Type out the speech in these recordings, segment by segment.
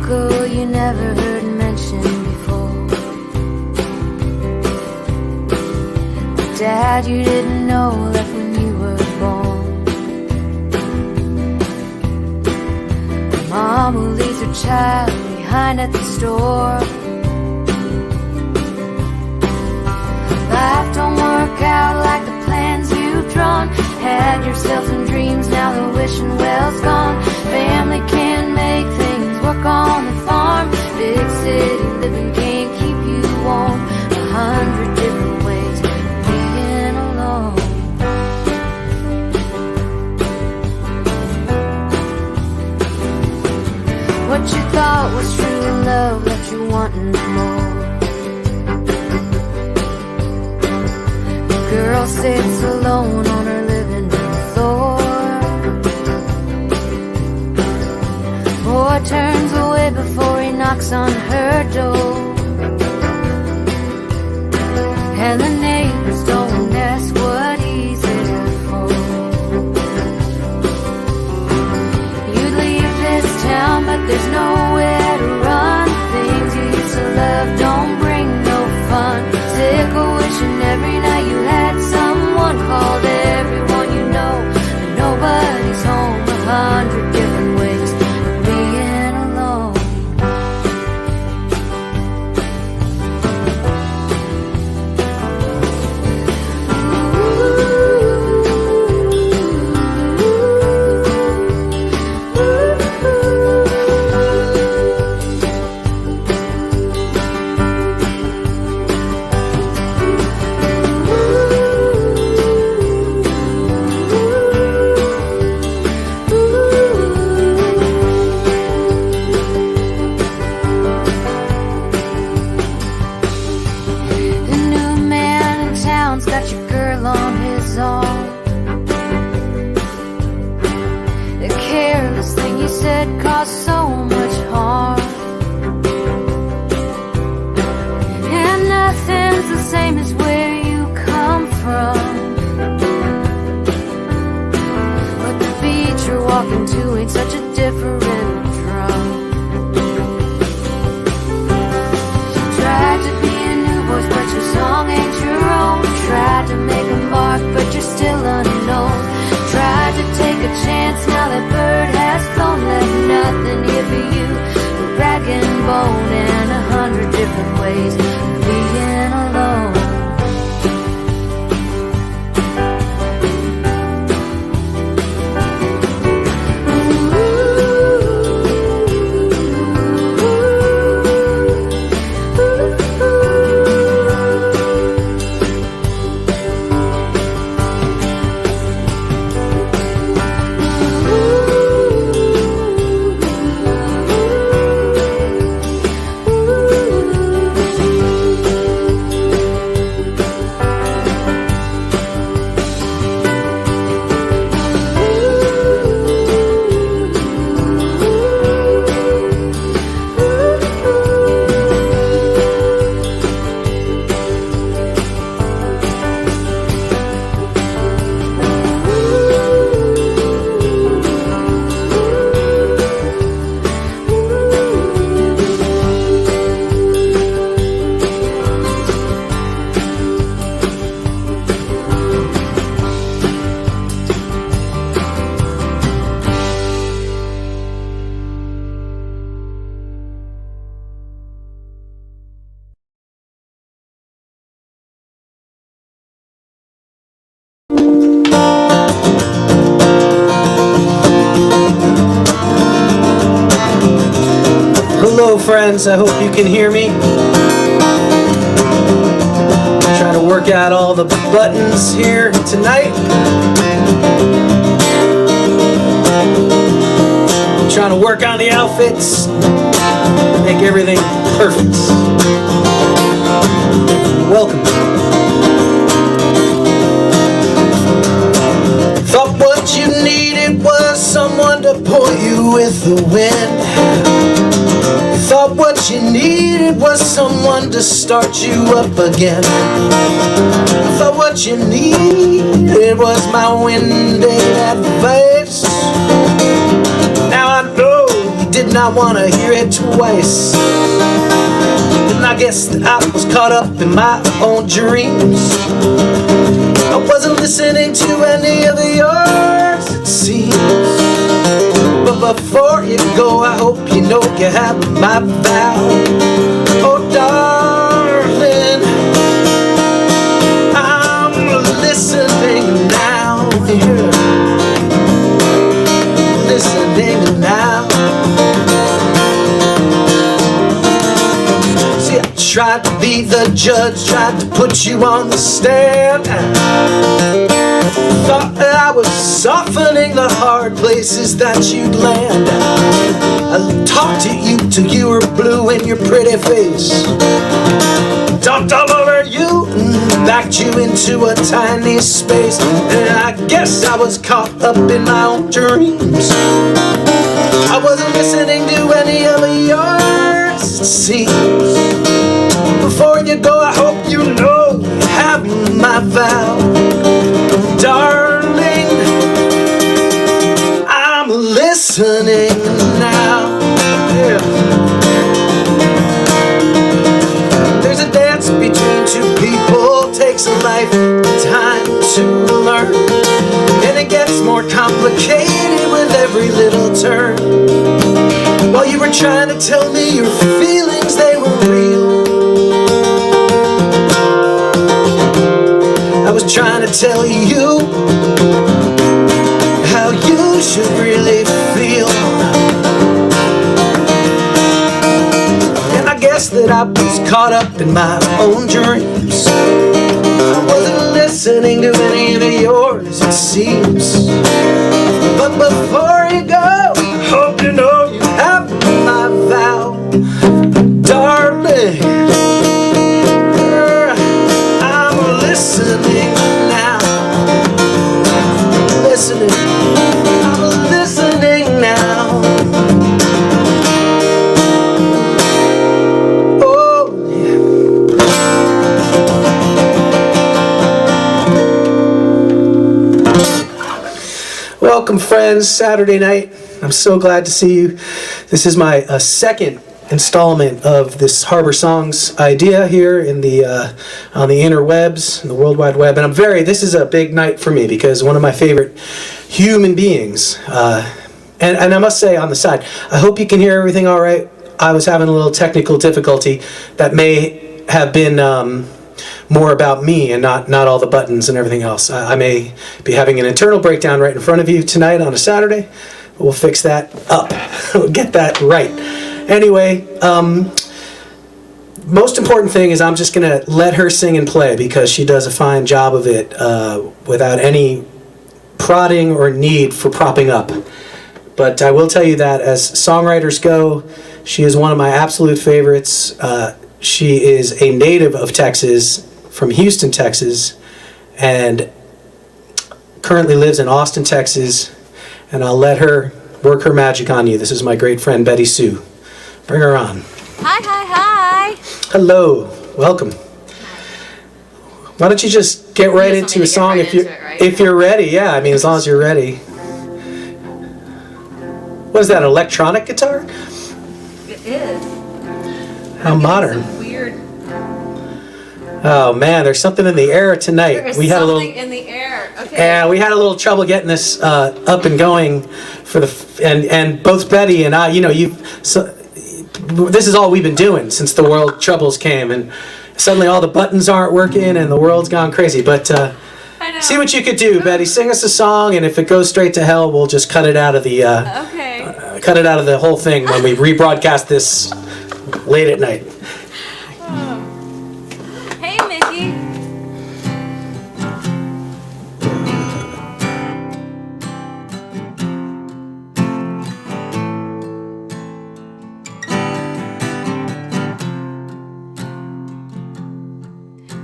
uncle you never heard mentioned before. The dad you didn't know left when you were born. Mom who leaves her child behind at the store. Life don't work out like the plans you've drawn. Had yourself some dreams, now the wishing well's gone. Family can't make things work on the farm. Big city living can't keep you warm. 100 different ways of being alone. What you thought was true love left you wanting more. The girl sits alone on her living room floor. Boy turns away before he knocks on her door. And the neighbors don't ask what he's there for. You'd leave this town, but there's nowhere to run. Things you used to love don't bring no fun. Sick of wishing every night you had someone. Called everyone you know, but nobody's home. 100 different ways of being alone. Got your girl on his arm. The careless thing you said caused so much harm. And nothing's the same as where you come from. But the beat you're walking to ain't such a different drum. Tried to be a new voice, but your song ain't your own. Tried to make a mark, but you're still unknown. Tried to take a chance, now that bird has flown. Left nothing here for you but rag and bone. And 100 different ways of being alone. Hello friends, I hope you can hear me. Trying to work out all the buttons here tonight. Trying to work on the outfits, make everything perfect. Welcome. Thought what you needed was someone to point you with the wind. Thought what you needed was someone to start you up again. Thought what you needed was my winded advice. Now I know you didn't and I wanna hear it twice. And I guess that I was caught up in my own dreams. I wasn't listening to any of yours, it seems. But before you go, I hope you know you have my vow. Oh darling, I'm listening now. Yeah. Listening now. See, I tried to be the judge, tried to put you on the stand. Thought that I was softening the hard places that you'd land. I talked to you till you were blue in your pretty face. Talked all over you and backed you into a tiny space. And I guess I was caught up in my own dreams. I wasn't listening to any of yours, it seems. Before you go, I hope you know you have my vow. Darling, I'm listening now. Yeah. There's a dance between two people, takes a lifetime to learn, and it gets more complicated with every little turn. While you were trying to tell me your feelings, they were real, I was trying to tell you how you should really feel. And I guess that I was caught up in my own dreams. I wasn't listening to any of yours, it seems. But before you go, I hope you know you have my vow. Darling, I'm listening now. Listening, I'm listening now. Oh, yeah. Welcome, friends. Saturday night. I'm so glad to see you. This is my second installment of this Harbor Songs idea here in the on the interwebs, the World Wide Web, and this is a big night for me because one of my favorite human beings, and I must say on the side, I hope you can hear everything all right. I was having a little technical difficulty that may have been more about me and not all the buttons and everything else. I may be having an internal breakdown right in front of you tonight on a Saturday. We'll fix that up. We'll get that right. Anyway, most important thing is I'm just going to let her sing and play because she does a fine job of it without any prodding or need for propping up. But I will tell you that as songwriters go, she is one of my absolute favorites. She is a native of Texas, from Houston, Texas, and currently lives in Austin, Texas. And I'll let her work her magic on you. This is my great friend, Betty Soo. Bring her on. Hi, hi, hi. Hello. Welcome. Why don't you just get right into a song if you're ready? Yeah, I mean, as long as you're ready. What is that, electronic guitar? It is. How modern. Weird. Oh man, there's something in the air tonight. There is something in the air. Okay. Yeah, we had a little trouble getting this up and going for and both Betty and I, this is all we've been doing since the world troubles came, and suddenly all the buttons aren't working and the world's gone crazy. But see what you could do, Betty. Sing us a song, and if it goes straight to hell, we'll just cut it out of the cut it out of the whole thing when we rebroadcast this late at night. Hey, Mickey.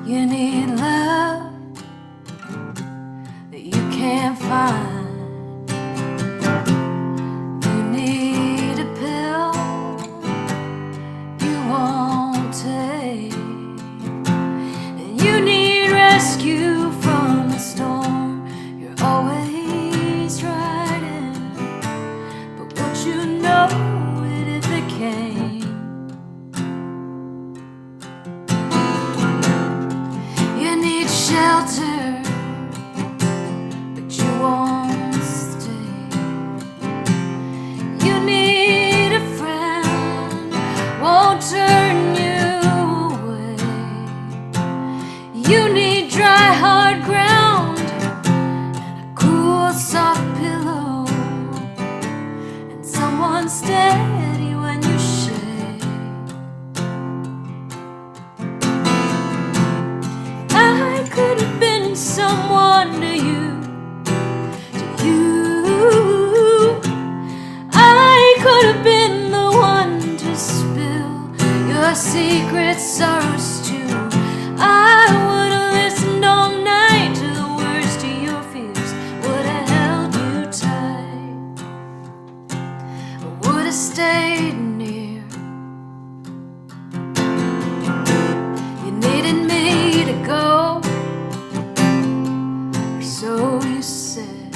You need love that you can't find. You need a pill you won't take. And you need rescue from the storm you're always riding. But what you know, it shelter, but you won't stay. You need a friend, won't turn you away. You need dry, hard ground and a cool, soft pillow, and someone steady when you shake. I could have been someone to you, I could have been the one to spill your secret sorrows to. I would have listened all night to the worst of your fears, would have held you tight, I would have stayed near. You needed me to go, or so you said.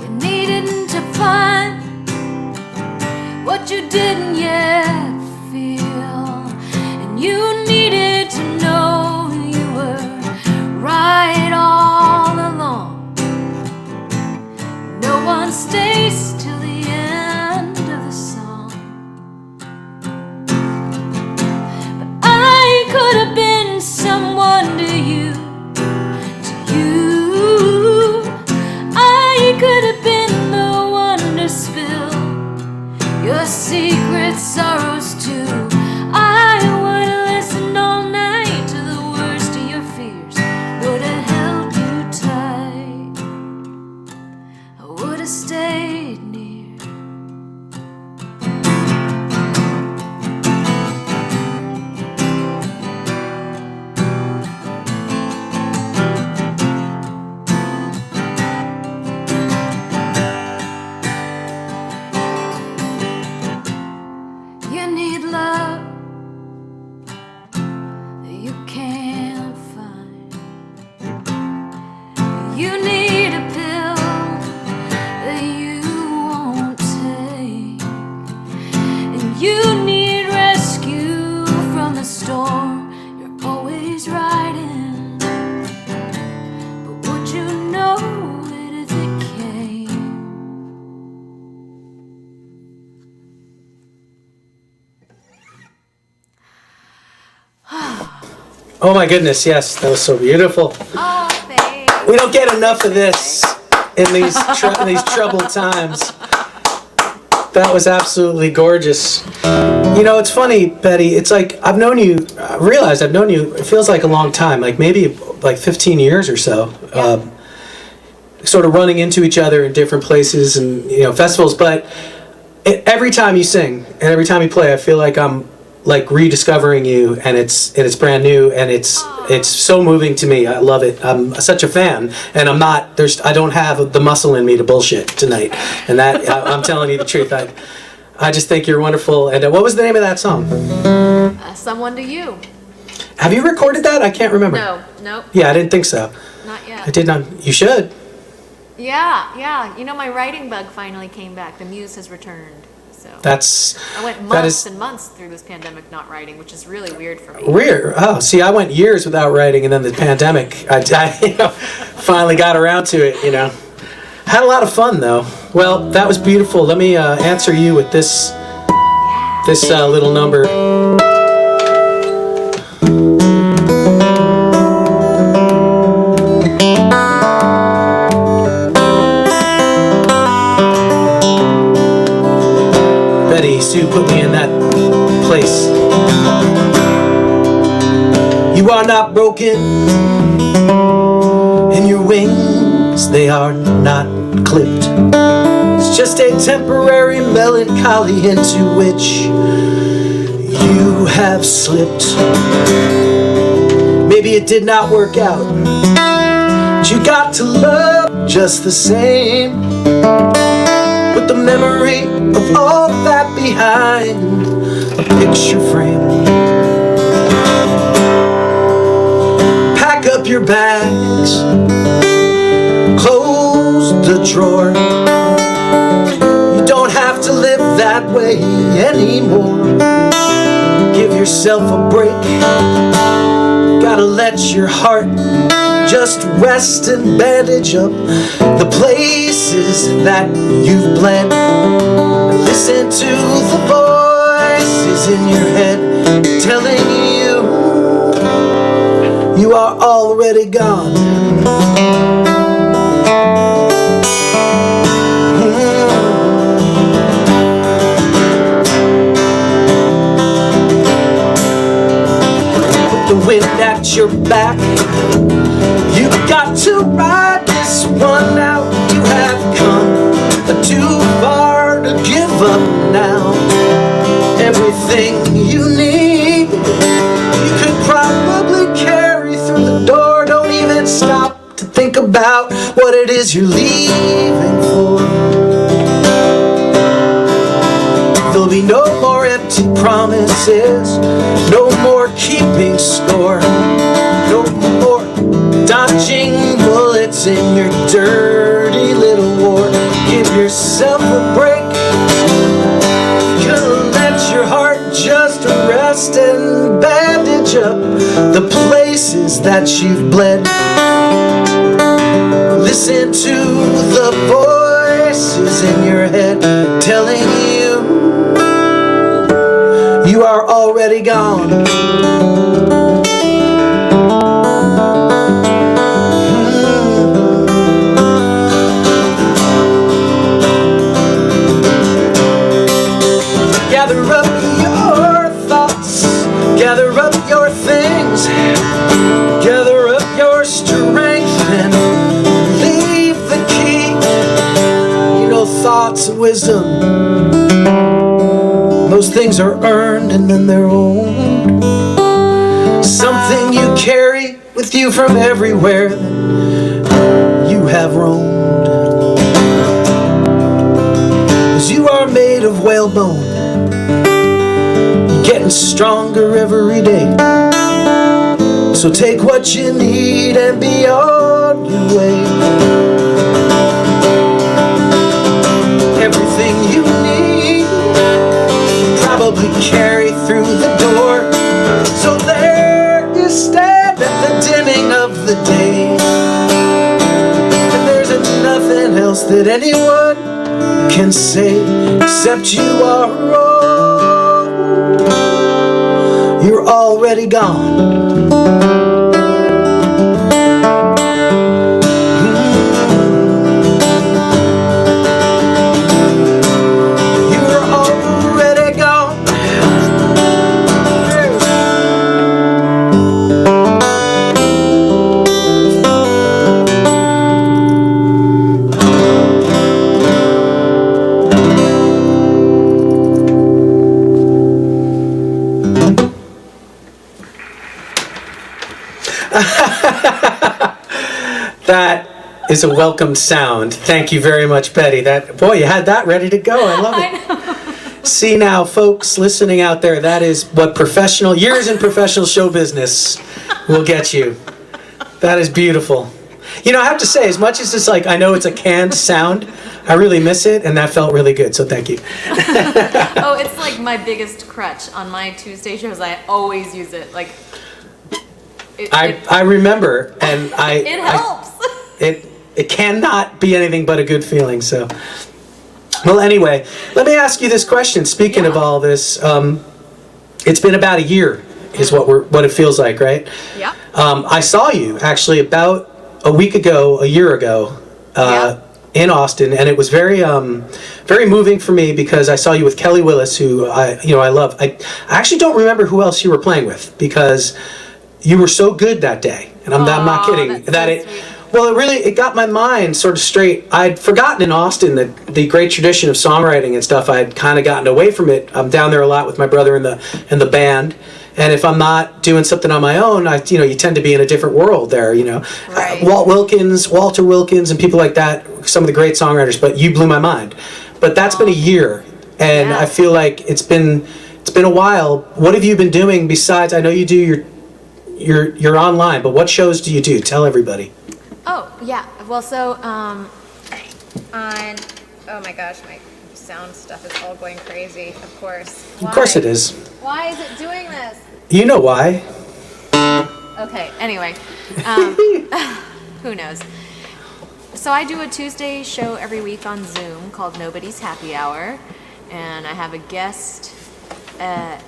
You needed to find what you didn't yet feel, and you needed to know you were right all along. No one stays till the end of the song, but I could have been someone to you, I could have been the one to spill your secret sorrows to. I would have listened all night to the worst of your fears, would have held you tight, I would have stayed near. You need love that you can't find. You need a pill that you won't take, and you need rescue from the storm you're always riding. But would you know it if it came? Oh my goodness, yes, that was so beautiful. Oh, thanks. We don't get enough of this in these troubled times. That was absolutely gorgeous. You know, it's funny, Betty. It's like I've known you. I realized I've known you. It feels like a long time, like maybe like 15 years or so. Yeah. Sort of running into each other in different places and festivals. But every time you sing and every time you play, I feel like I'm like rediscovering you, and it's brand new, and it's so moving to me. I love it. I'm such a fan, and I don't have the muscle in me to bullshit tonight, and that I'm telling you the truth. I just think you're wonderful. And what was the name of that song? Someone to You. Have you recorded that? I can't remember. No, Yeah, I didn't think so. not yet. I did not. You should. Yeah. You know, my writing bug finally came back. The muse has returned. So I went months and months through this pandemic not writing, which is really weird for me. Weird. Oh, see, I went years without writing, and then the pandemic, I finally got around to it. Had a lot of fun though. Well, that was beautiful. Let me answer you with this little number. Betty Soo put me in that place. You are not broken, and your wings, they are not clipped. It's just a temporary melancholy into which you have slipped. Maybe it did not work out, but you got to love just the same. Put the memory of all that behind a picture frame. Pack up your bags, close the drawer. You don't have to live that way anymore. Give yourself a break. Gotta let your heart just rest and bandage up the places that you've bled. Listen to the voices in your head telling you are already gone. Put the wind at your back. You got to ride this one out. You have come too far to give up now. Everything you need, you could probably carry through the door. Don't even stop to think about what it is you're leaving for. There'll be no more empty promises, no more keeping score, no more dodging bullets in your dirty little war. Give yourself a break. Gonna let your heart just rest and bandage up the places that you've bled. Listen to the voices in your head telling you are already gone. Gather up your thoughts, gather up your things, gather up your strength and leave the key. You know, thoughts and wisdom, those things are earned and then they're owned. Something you carry with you from everywhere that you have roamed. 'Cause you are made of whalebone, getting stronger every day. So take what you need and be on your way. Everything you need, probably carry through the door. So there you stand at the dimming of the day, and there's nothing else that anyone can say except you are wrong. You're already gone. That is a welcome sound. Thank you very much, Betty. That, boy, you had that ready to go. I love it. I know. See now, folks listening out there, that is what years in professional show business will get you. That is beautiful. You know, I have to say, as much as it's like, I know it's a canned sound, I really miss it, and that felt really good, so thank you. Oh, it's like my biggest crutch on my Tuesday shows. I always use it. Like, I remember, and it helps. It cannot be anything but a good feeling, so. Well, anyway, let me ask you this question. Speaking of all this, it's been about a year, is what it feels like, right? Yeah. I saw you actually about a week ago, a year ago, in Austin, and it was very, very moving for me because I saw you with Kelly Willis, who I love. I actually don't remember who else you were playing with because you were so good that day, and I'm not kidding. That's so sweet. Well, it got my mind sort of straight. I'd forgotten in Austin that the great tradition of songwriting and stuff. I'd kind of gotten away from it. I'm down there a lot with my brother and the band. And if I'm not doing something on my own, you tend to be in a different world there. Right. Walter Wilkins, and people like that. Some of the great songwriters. But you blew my mind. But that's been a year, and I feel like it's been a while. What have you been doing besides? I know you do you're online, but what shows do you do? Tell everybody. Oh, yeah. Well, so, oh my gosh, my sound stuff is all going crazy, of course. Why? Of course it is. Why is it doing this? You know why. Okay, anyway, who knows? So I do a Tuesday show every week on Zoom called Nobody's Happy Hour, and I have a guest. I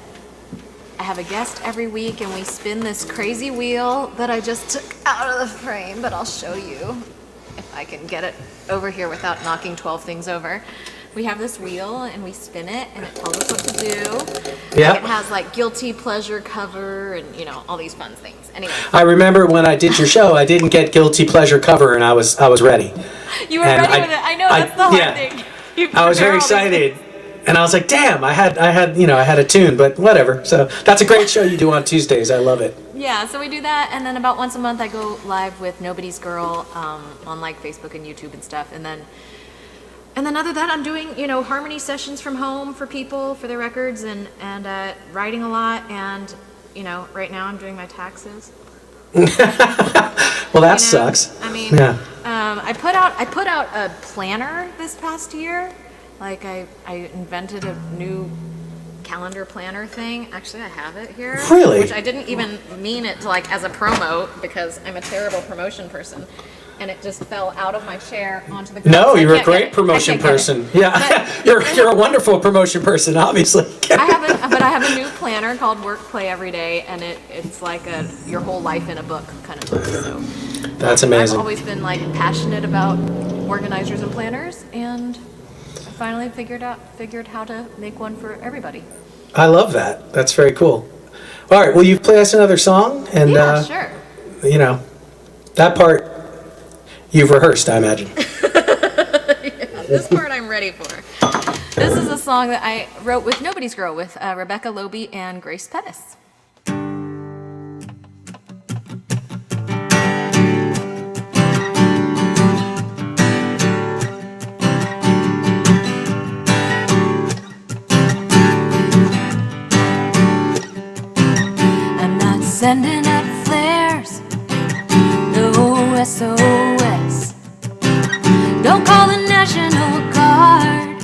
have a guest every week, and we spin this crazy wheel that I just took out of the frame, but I'll show you if I can get it over here without knocking 12 things over. We have this wheel, and we spin it, and it tells us what to do. Yeah. It has like guilty pleasure cover and, you know, all these fun things. Anyway. I remember when I did your show, I didn't get guilty pleasure cover, and I was ready. You were And ready with it. I know, that's the hard yeah. thing. You I was prepare very all these excited, things. and I was like, "Damn! I had a tune, but whatever." So that's a great show you do on Tuesdays. I love it. Yeah, so we do that, and then about once a month I go live with Nobody's Girl on like Facebook and YouTube and stuff, and then other than that I'm doing, you know, harmony sessions from home for people for their records, and writing a lot, and you know, right now I'm doing my taxes. Well, that sucks. I mean, Yeah. I put out a planner this past year. Like I invented a new calendar planner thing. Actually, I have it here. Really? Which I didn't even mean it to like as a promo because I'm a terrible promotion person. And it just fell out of my chair onto the ground. No, so I you're a can't get great it. promotion I can't get it. person. Yeah, you're a wonderful promotion person, obviously. I have a new planner called Work Play Every Day, and it's like your whole life in a book kind of book. So That's amazing. I've always been like passionate about organizers and planners, and I finally figured how to make one for everybody. I love that. That's very cool. All right, will you play us another song? And Yeah, sure. you know, that part you've rehearsed, I imagine. This part I'm ready for. This is a song that I wrote with Nobody's Girl with Rebecca Loby and Grace Pettis. I'm not sending up flares, no SOS. Don't call the National Guard,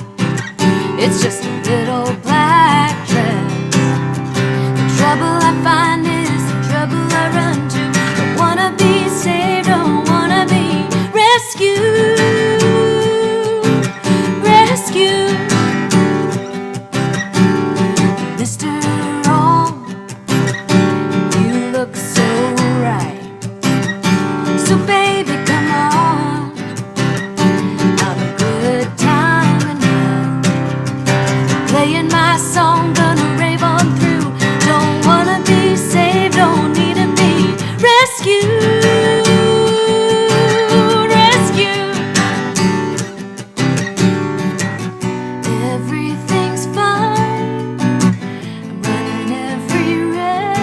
it's just a little black dress. The trouble I find is the trouble I run to. Don't wanna be saved, don't wanna be rescued. Rescued. Mr. Wrong, you look so right. So baby, come on, have a good time tonight. Playing my song, gonna rave on through. Don't wanna be saved, don't need to be rescued. Rescued. Everything's fine. I'm running every red.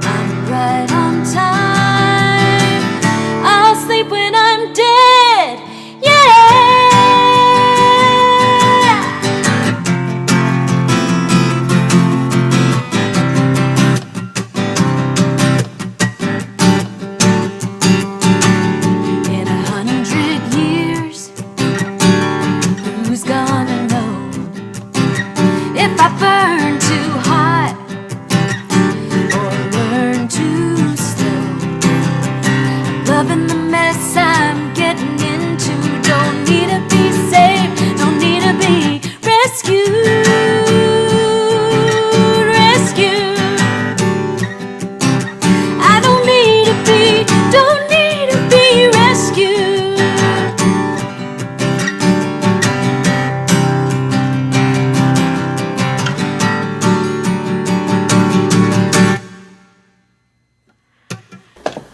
I'm right on time. I'll sleep when I'm dead. Yeah. In 100 years, who's gonna know if I burn too hot or learn too slow? Loving the mess I'm getting into. Don't need to be saved, don't need to be rescued. Rescued. I don't need to be rescued.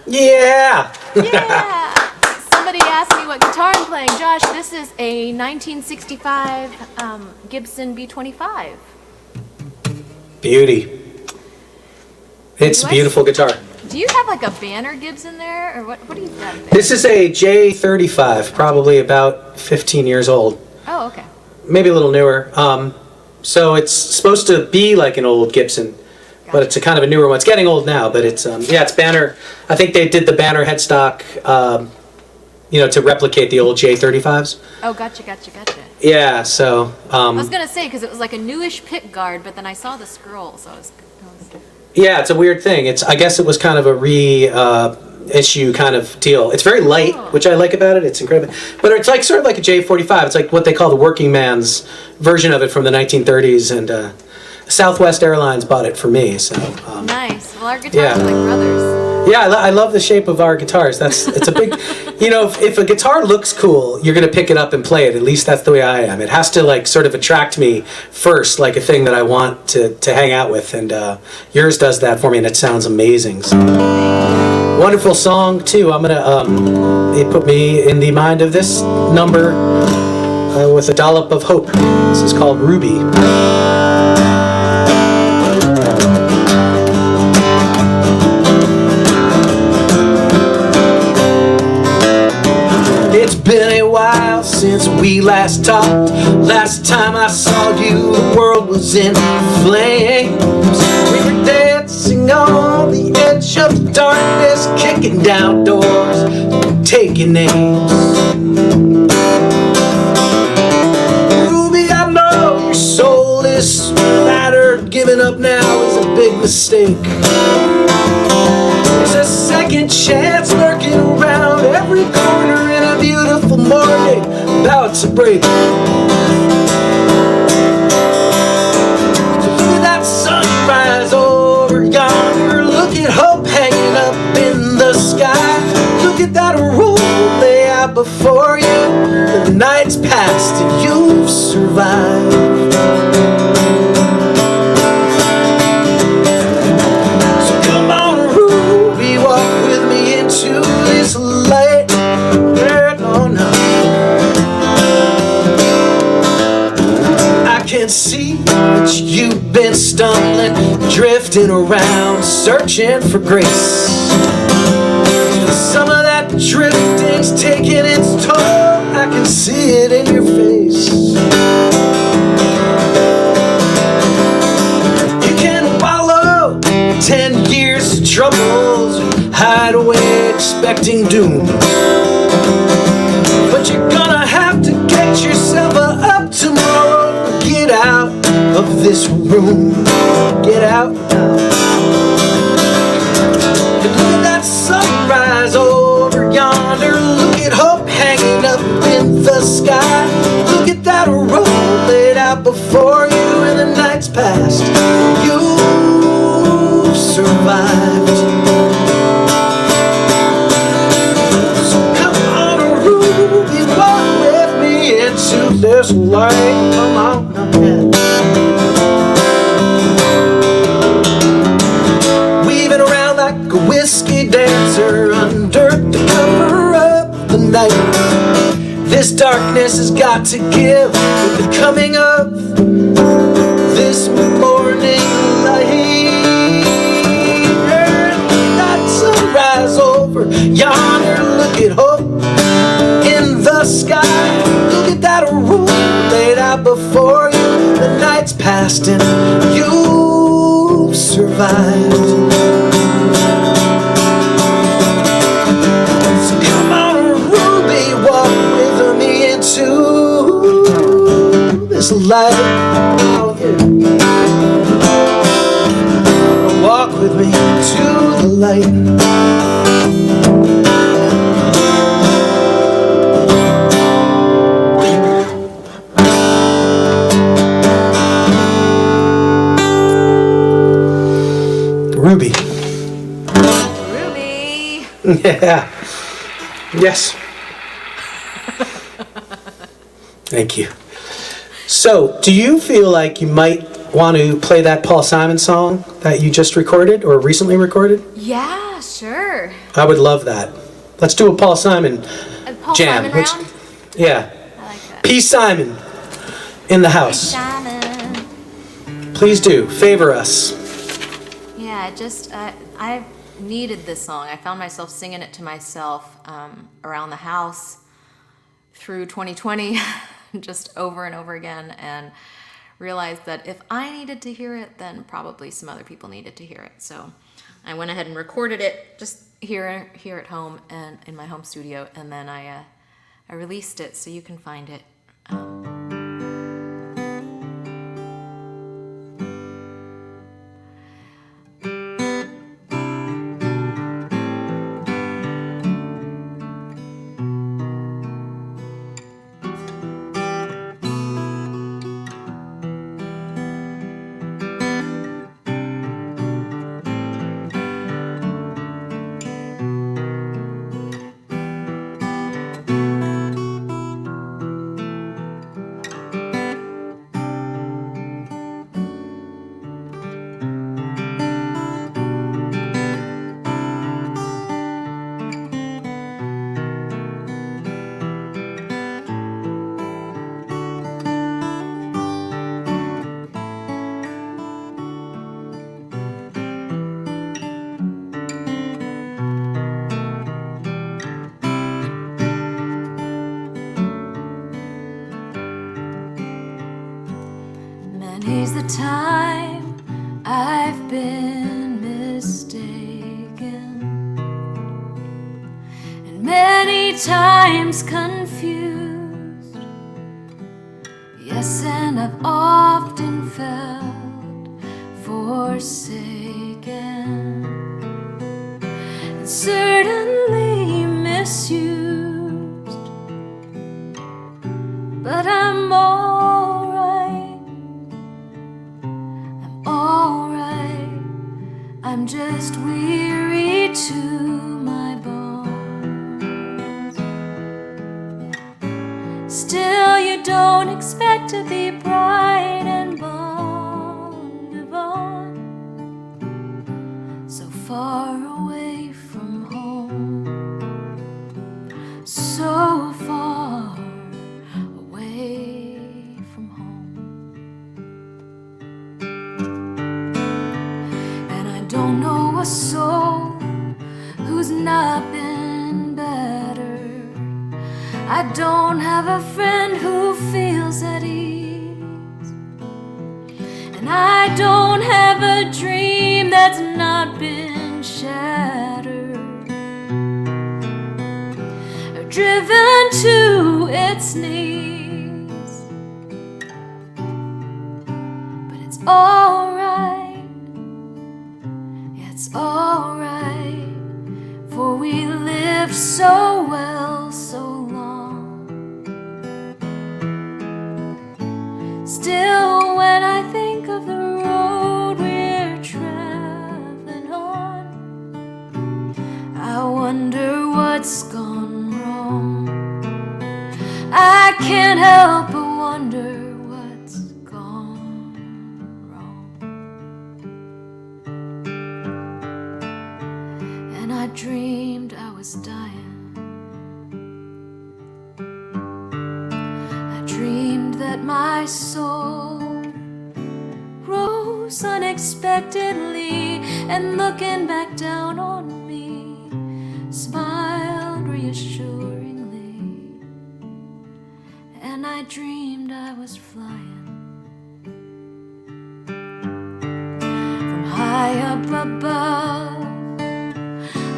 Yeah. Yeah! Somebody asked me what guitar I'm playing. Josh, this is a 1965 Gibson B25. Beauty. It's a beautiful guitar. Do you have like a Banner Gibson there, or what do you have there? This is a J35, probably about 15 years old. Oh, okay. Maybe a little newer. So it's supposed to be like an old Gibson, but it's a kind of a newer one. It's getting old now, but it's it's Banner. I think they did the Banner headstock, to replicate the old J35s. Oh, gotcha. Yeah, so I was gonna say because it was like a newish pick guard, but then I saw the scroll, so I was Yeah, it's a weird thing. I guess it was kind of a issue kind of deal. It's very light, which I like about it. It's incredible. But it's like sort of like a J45. It's like what they call the working man's version of it from the 1930s, and Southwest Airlines bought it for me. So Nice. Well, our guitars are like brothers. Yeah, I love the shape of our guitars. It's a big, if a guitar looks cool, you're gonna pick it up and play it. At least that's the way I am. It has to like sort of attract me first, like a thing that I want to hang out with. And yours does that for me, and it sounds amazing. So. Wonderful song too. I'm gonna it put me in the mind of this number with a dollop of hope. This is called Ruby. It's been a while since we last talked. Last time I saw you, the world was in flames. We were dancing on the edge of the darkness, kicking down doors, taking names. Ruby, I know your soul is battered. Giving up now is a big mistake. There's a second chance lurking around every corner in a beautiful morning about to break. So look at that sunrise over yonder. Look at hope hanging up in the sky. Look at that road lay out before you. The night's passed and you've survived. To this light, I can see that you've been stumbling, drifting around, searching for grace. Some of that drifting's taking its toll. I can see it in your face. You can wallow 10 years of troubles, hide away expecting doom, but you're gonna have to get yourself up tomorrow. Get out of this room. Get out now. And look at that sunrise over yonder. Look at hope hanging up in the sky. Look at that road laid out before you, and the night's passed. You've survived. To this light, come on ahead. Weaving around like a whiskey dancer under the cover of the night. This darkness has got to give with the coming of this morning light. That sunrise over yonder. Look at hope in the sky. Look at that room laid out before you. The night's passed and you've survived. So come on, Ruby, walk with me into this light. Oh, yeah. Walk with me to the light. Ruby. Ruby. Yeah. Yes. Thank you. So, do you feel like you might want to play that Paul Simon song that you just recorded or recently recorded? Yeah, sure. I would love that. Let's do a Paul Simon Paul jam. Simon round? Yeah. I like that. P. Simon in the house. Simon. Please do. Favor us. Yeah, I needed this song. I found myself singing it to myself around the house through 2020, just over and over again, and realized that if I needed to hear it, then probably some other people needed to hear it. So I went ahead and recorded it just here at home and in my home studio, and then I released it so you can find it. been mistaken, and many times confused. Yes, and I've often felt forsaken, and certainly misused. But I'm alright, I'm alright. I'm just weary to my bones. Still, you don't expect to be bright and bon vivant, so far away from home, so far away from home. And I don't know a soul who's not been battered. I don't have a friend who feels at ease, and I don't have a dream that's not been shattered, or driven to its knees. But it's alright, yeah, it's alright, for we lived so well so long. Still, when I think of the road we're traveling on, I wonder what's gone wrong. I can't help but wonder what's gone wrong. And I dreamed I was dying. I dreamed that my soul rose unexpectedly, and looking back down on me, smiled reassuringly. And I dreamed I was flying from high up above.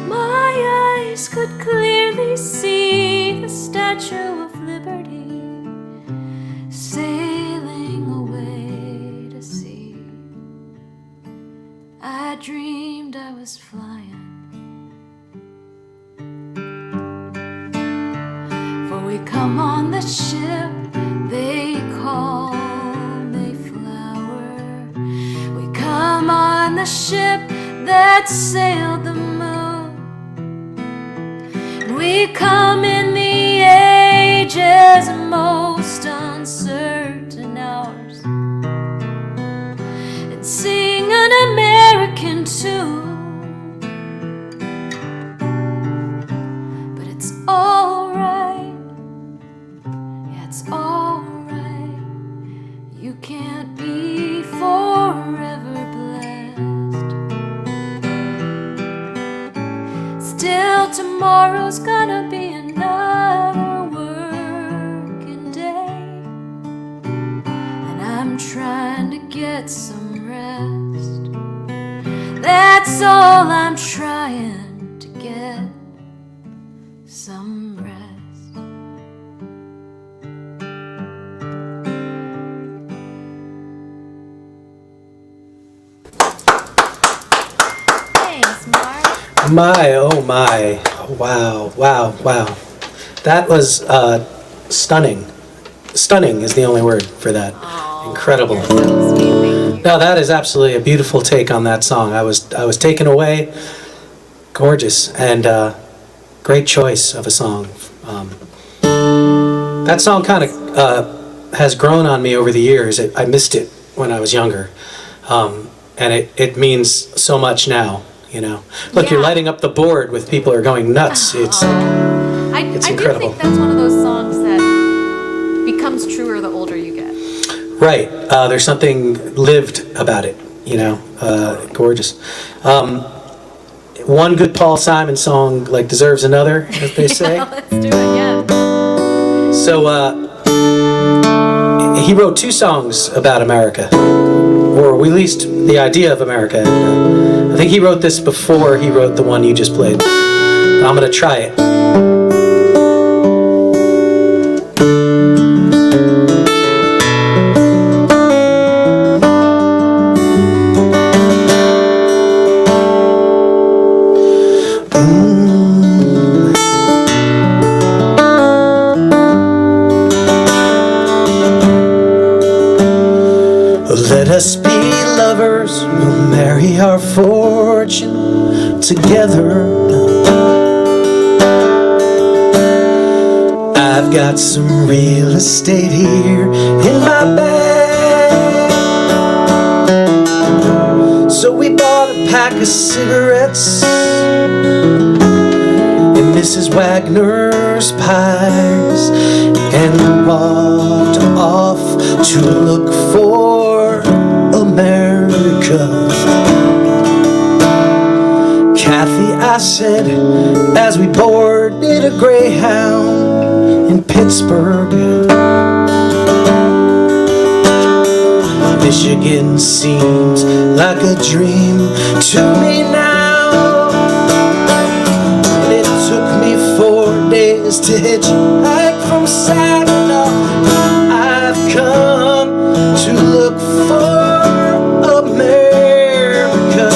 My eyes could clearly see the Statue of Liberty sailing away to sea. I dreamed I was flying, for we come on the ship they call Mayflower. We come on the ship that sailed the moon, and we come in the ages most uncertain hours, and sing an American tune. But it's alright, yeah, it's alright. You can't be forever blessed. Still, tomorrow's gonna be another working day, and I'm trying to get some rest. That's all, I'm trying to get some rest. Thanks, Marc. My, oh my. Wow, wow, wow. That was stunning. Stunning is the only word for that. Incredible. You're so sweet, thank you. No, that is absolutely a beautiful take on that song. I was taken away. Gorgeous, and great choice of a song. That song kind of has grown on me over the years. I missed it when I was younger, and it means so much now. You know, look, you're Yeah. lighting up the board with people who are going nuts. It's I do incredible. think that's one of those songs that becomes truer the older you get. right. There's something lived about it. You know, gorgeous. One good Paul Simon song like deserves another, as they say. Let's do it, yeah. So he wrote two songs about America. or at least the idea of America. And, I think he wrote this before he wrote the one you just played. I'm gonna try it. Let us be lovers, we'll marry our fortune together. I've got some real estate here in my bag. So we bought a pack of cigarettes and Mrs. Wagner's pies, and we walked off to look for America. Kathy, I said, as we boarded a Greyhound in Pittsburgh, Michigan seems like a dream to me now. And it took me 4 days to hitchhike from Saginaw. I've come to look for America,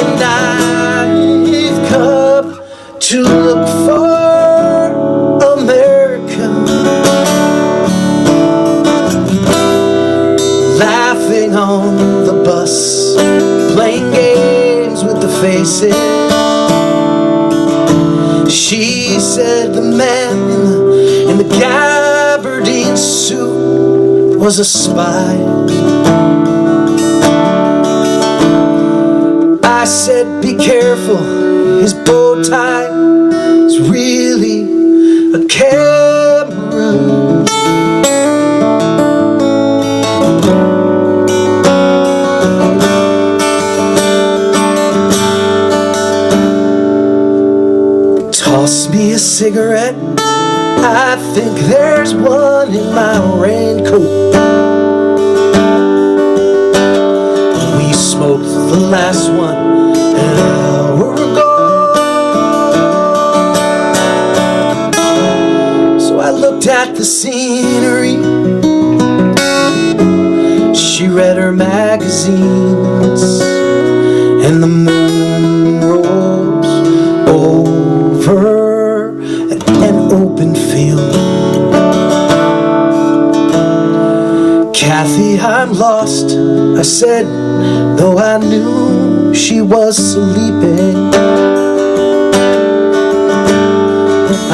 and I've come to look for America. Laughing on the bus, playing games with the faces. She said the man in the gabardine suit was a spy. I said, be careful, his bow tie is really a camera. Toss me a cigarette, I think there's one in my raincoat. We smoked the last one an hour ago. So I looked at the scenery. She read her magazines, and the moon rose over an open field. Kathy, I'm lost, I said, though I knew she was sleeping.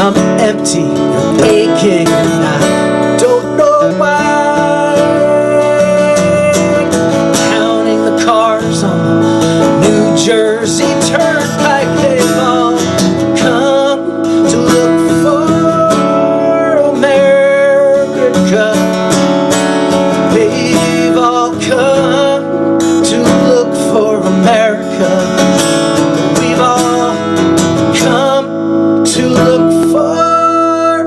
I'm empty and aching, and I don't know why. Counting the cars on the New Jersey Turnpike, they've all come to look for America. They've all come to look for America. We've all come to look for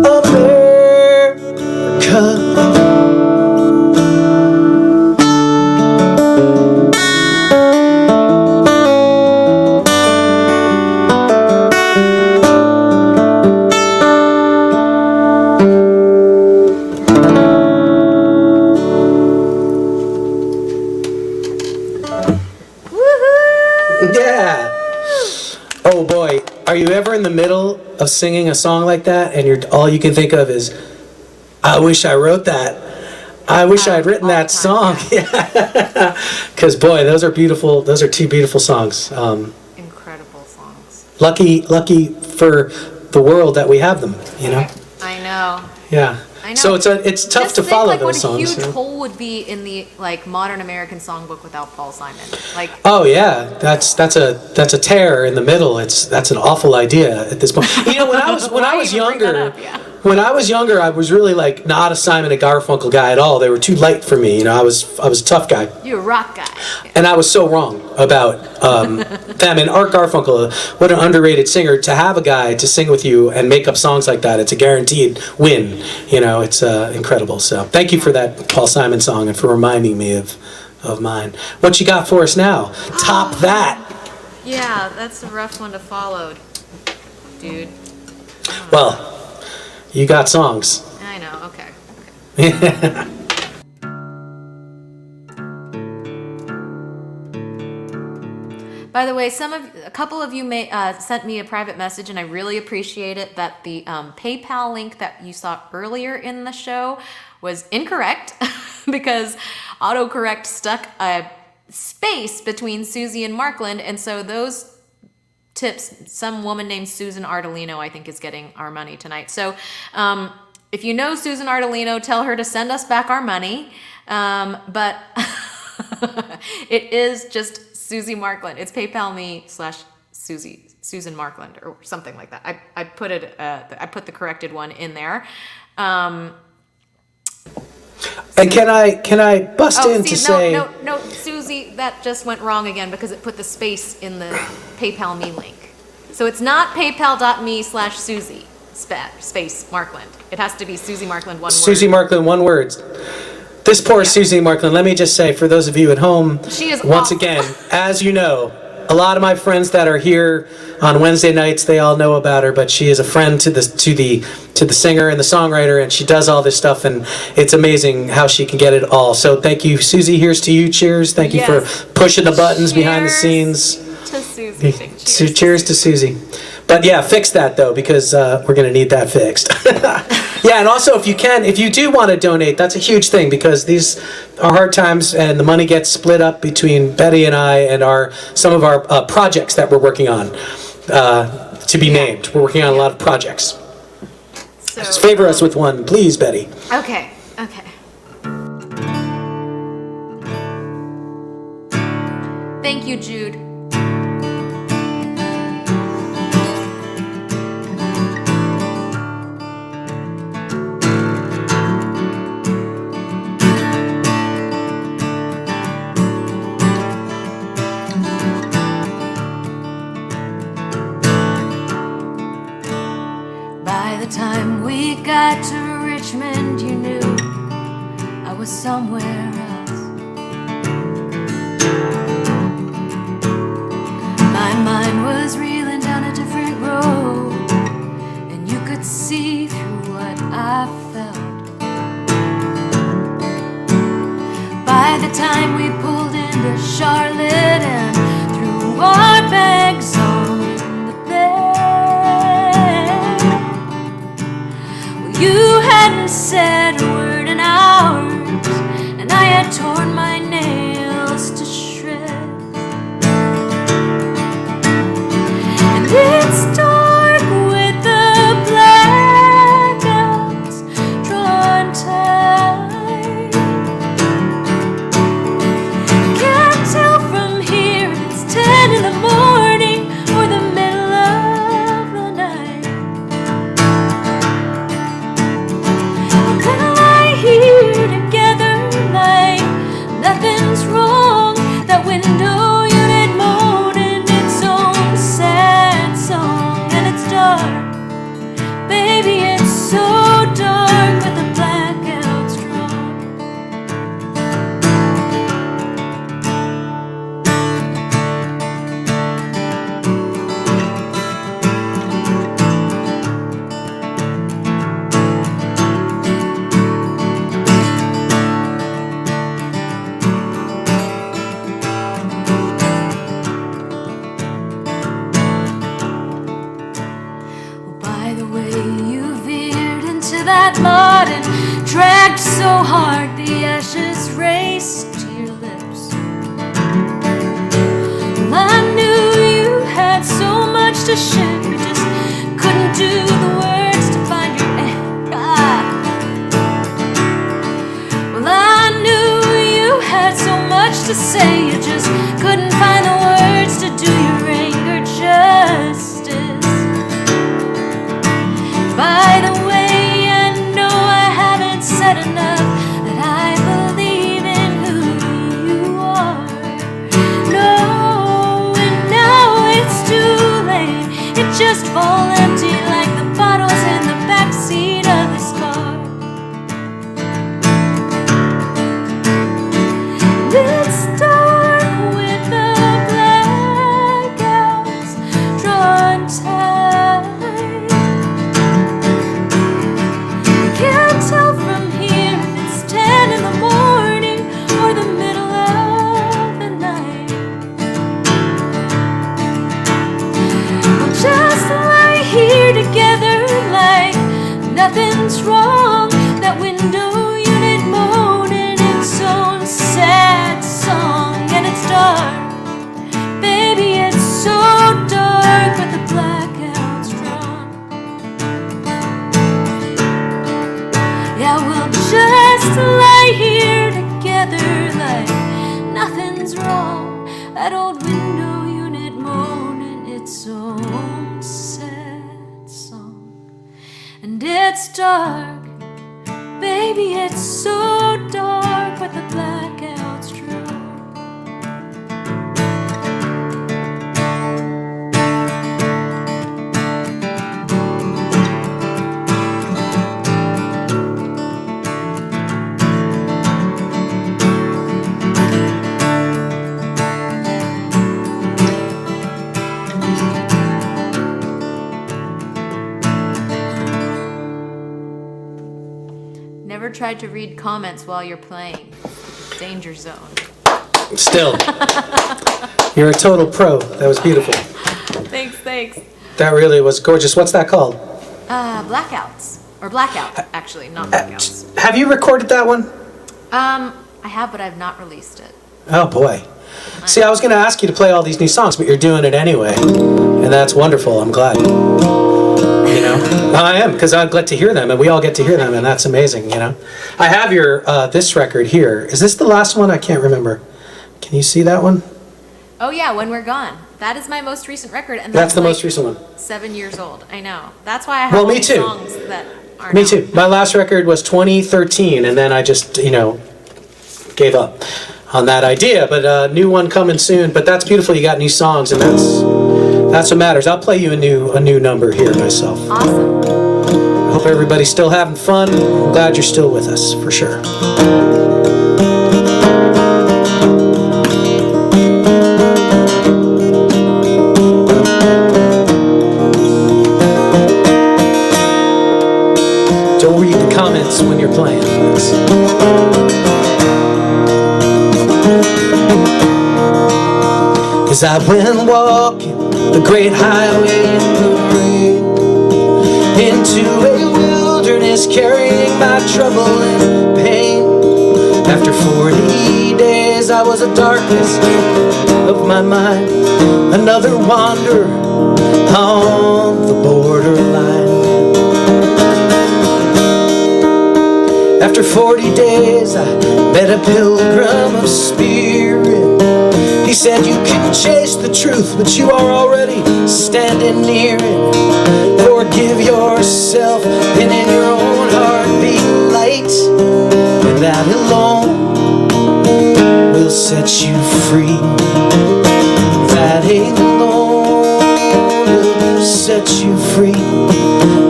America. Yeah. Oh boy, are you ever in the middle of singing a song like that and all you can think of is, I wish I wrote that. I wish I had written that song. Yeah. Because boy, those are beautiful. Those are two beautiful songs. Incredible songs. Lucky for the world that we have them. You know. I know. Yeah. I know. So it's tough Just to think, follow like, those songs. What a huge you know? hole would be in the modern American songbook without Paul Simon. Like, Oh yeah, that's a tear in the middle. That's an awful idea at this point. You know, when I was Why even bring younger, that up? Yeah. when I was younger, I was really like not a Simon and Garfunkel guy at all. They were too light for me. You know, I was a tough guy. You're a rock guy. And I was so wrong about them. And Art Garfunkel, what an underrated singer. To have a guy to sing with you and make up songs like that, it's a guaranteed win. You know, it's incredible. So thank you for that Paul Simon song and for reminding me of mine. What you got for us now? Top that. Yeah, that's a rough one to follow, dude. Well, you got songs. I know, okay. By the way, a couple of you sent me a private message, and I really appreciate it, that the PayPal link that you saw earlier in the show was incorrect because autocorrect stuck a space between Susie and Markland, and so those tips, some woman named Susan Ardolino, I think, is getting our money tonight. So if you know Susan Ardolino, tell her to send us back our money. But it is just Susie Markland. It's PayPal me/Susan Markland or something like that. I put the corrected one in there. And can I bust in to say? No, Susie, that just went wrong again because it put the space in the PayPal me link. So it's not paypal.me/Susie space Markland. It has to be Susie Markland, one word. Susie Markland, one word. This poor Susie Markland. Let me just say, for those of you at home, she is once awful. again, as you know, a lot of my friends that are here on Wednesday nights, they all know about her, but she is a friend to the singer and the songwriter, and she does all this stuff, and it's amazing how she can get it all. So thank you, Susie. Here's to you. Cheers. Thank you for pushing the buttons behind the scenes. To Susie. Cheers to Susie. But yeah, fix that though, because we're gonna need that fixed. Yeah, and also if you do want to donate, that's a huge thing, because these are hard times, and the money gets split up between Betty and I and some of our projects that we're working on to be named. We're working on a lot of projects. So, Just favor us with one, please, Betty. Okay. Thank you, Jude. By the time we got to Richmond, you knew I was somewhere else. My mind was reeling down a different road, and you could see through what I felt. By the time we pulled into Charlotte and threw our bags on the bed, well, you hadn't said a word in hours, and I had torn my nails to shreds. And it's dark with the blackouts drawn tight. Can't tell from here if it's 10 in the morning or the middle of the night. We're gonna lie here together like nothing's wrong. That window unit moaning its own sad song, and it's dark, baby, it's so dark with the blackouts drawn. By the way, you veered into that mud and dragged so hard the ashes raced to your lips. Well, I knew you had so much to share, you just couldn't do the words to find your anger. Well, I knew you had so much to say, you just couldn't find the words to do your anger justice. By the way, just fall empty like the bottles in the backseat of this car. And it's dark with the blackouts drawn tight. Can't tell from here if it's 10 in the morning or the middle of the night. We'll just lie here together like nothing's wrong. That window unit moaning its own sad song. And it's dark, baby, it's so dark with the blackouts drawn. Yeah, we'll just lie here together like nothing's wrong. That old window unit moaning its own sad song. And it's dark, baby, it's so dark with the blackouts drawn. Never tried to read comments while you're playing. Danger zone. Still, you're a total pro. That was beautiful. Thanks. That really was gorgeous. What's that called? Blackouts. Or blackout, actually, not blackouts. Have you recorded that one? I have, but I've not released it. Oh boy. See, I was going to ask you to play all these new songs, but you're doing it anyway, and that's wonderful. I'm glad. You know, I am, because I'm glad to hear them, and we all get to hear them, and that's amazing. You know, I have your this record here. Is this the last one? I can't remember. Can you see that one? Oh yeah, When We're Gone. That is my most recent record, and That's the like most recent one. 7 years old. I know. That's why I have Well, all me these too. songs that aren't Me out. too. My last record was 2013, and then I just, gave up on that idea. But a new one coming soon. But that's beautiful. You got new songs, and that's what matters. I'll play you a new number here myself. Awesome. Hope everybody's still having fun. I'm glad you're still with us, for sure. Don't read the comments when you're playing. As I went walking the great highway in the rain, into a wilderness carrying my trouble and pain. After 40 days I was a darkness of my mind, another wanderer on the borderline. After 40 days I met a pilgrim of spirit. He said, you can chase the truth, but you are already standing near it. Forgive yourself and in your own heart be light, and that alone will set you free. That alone will set you free,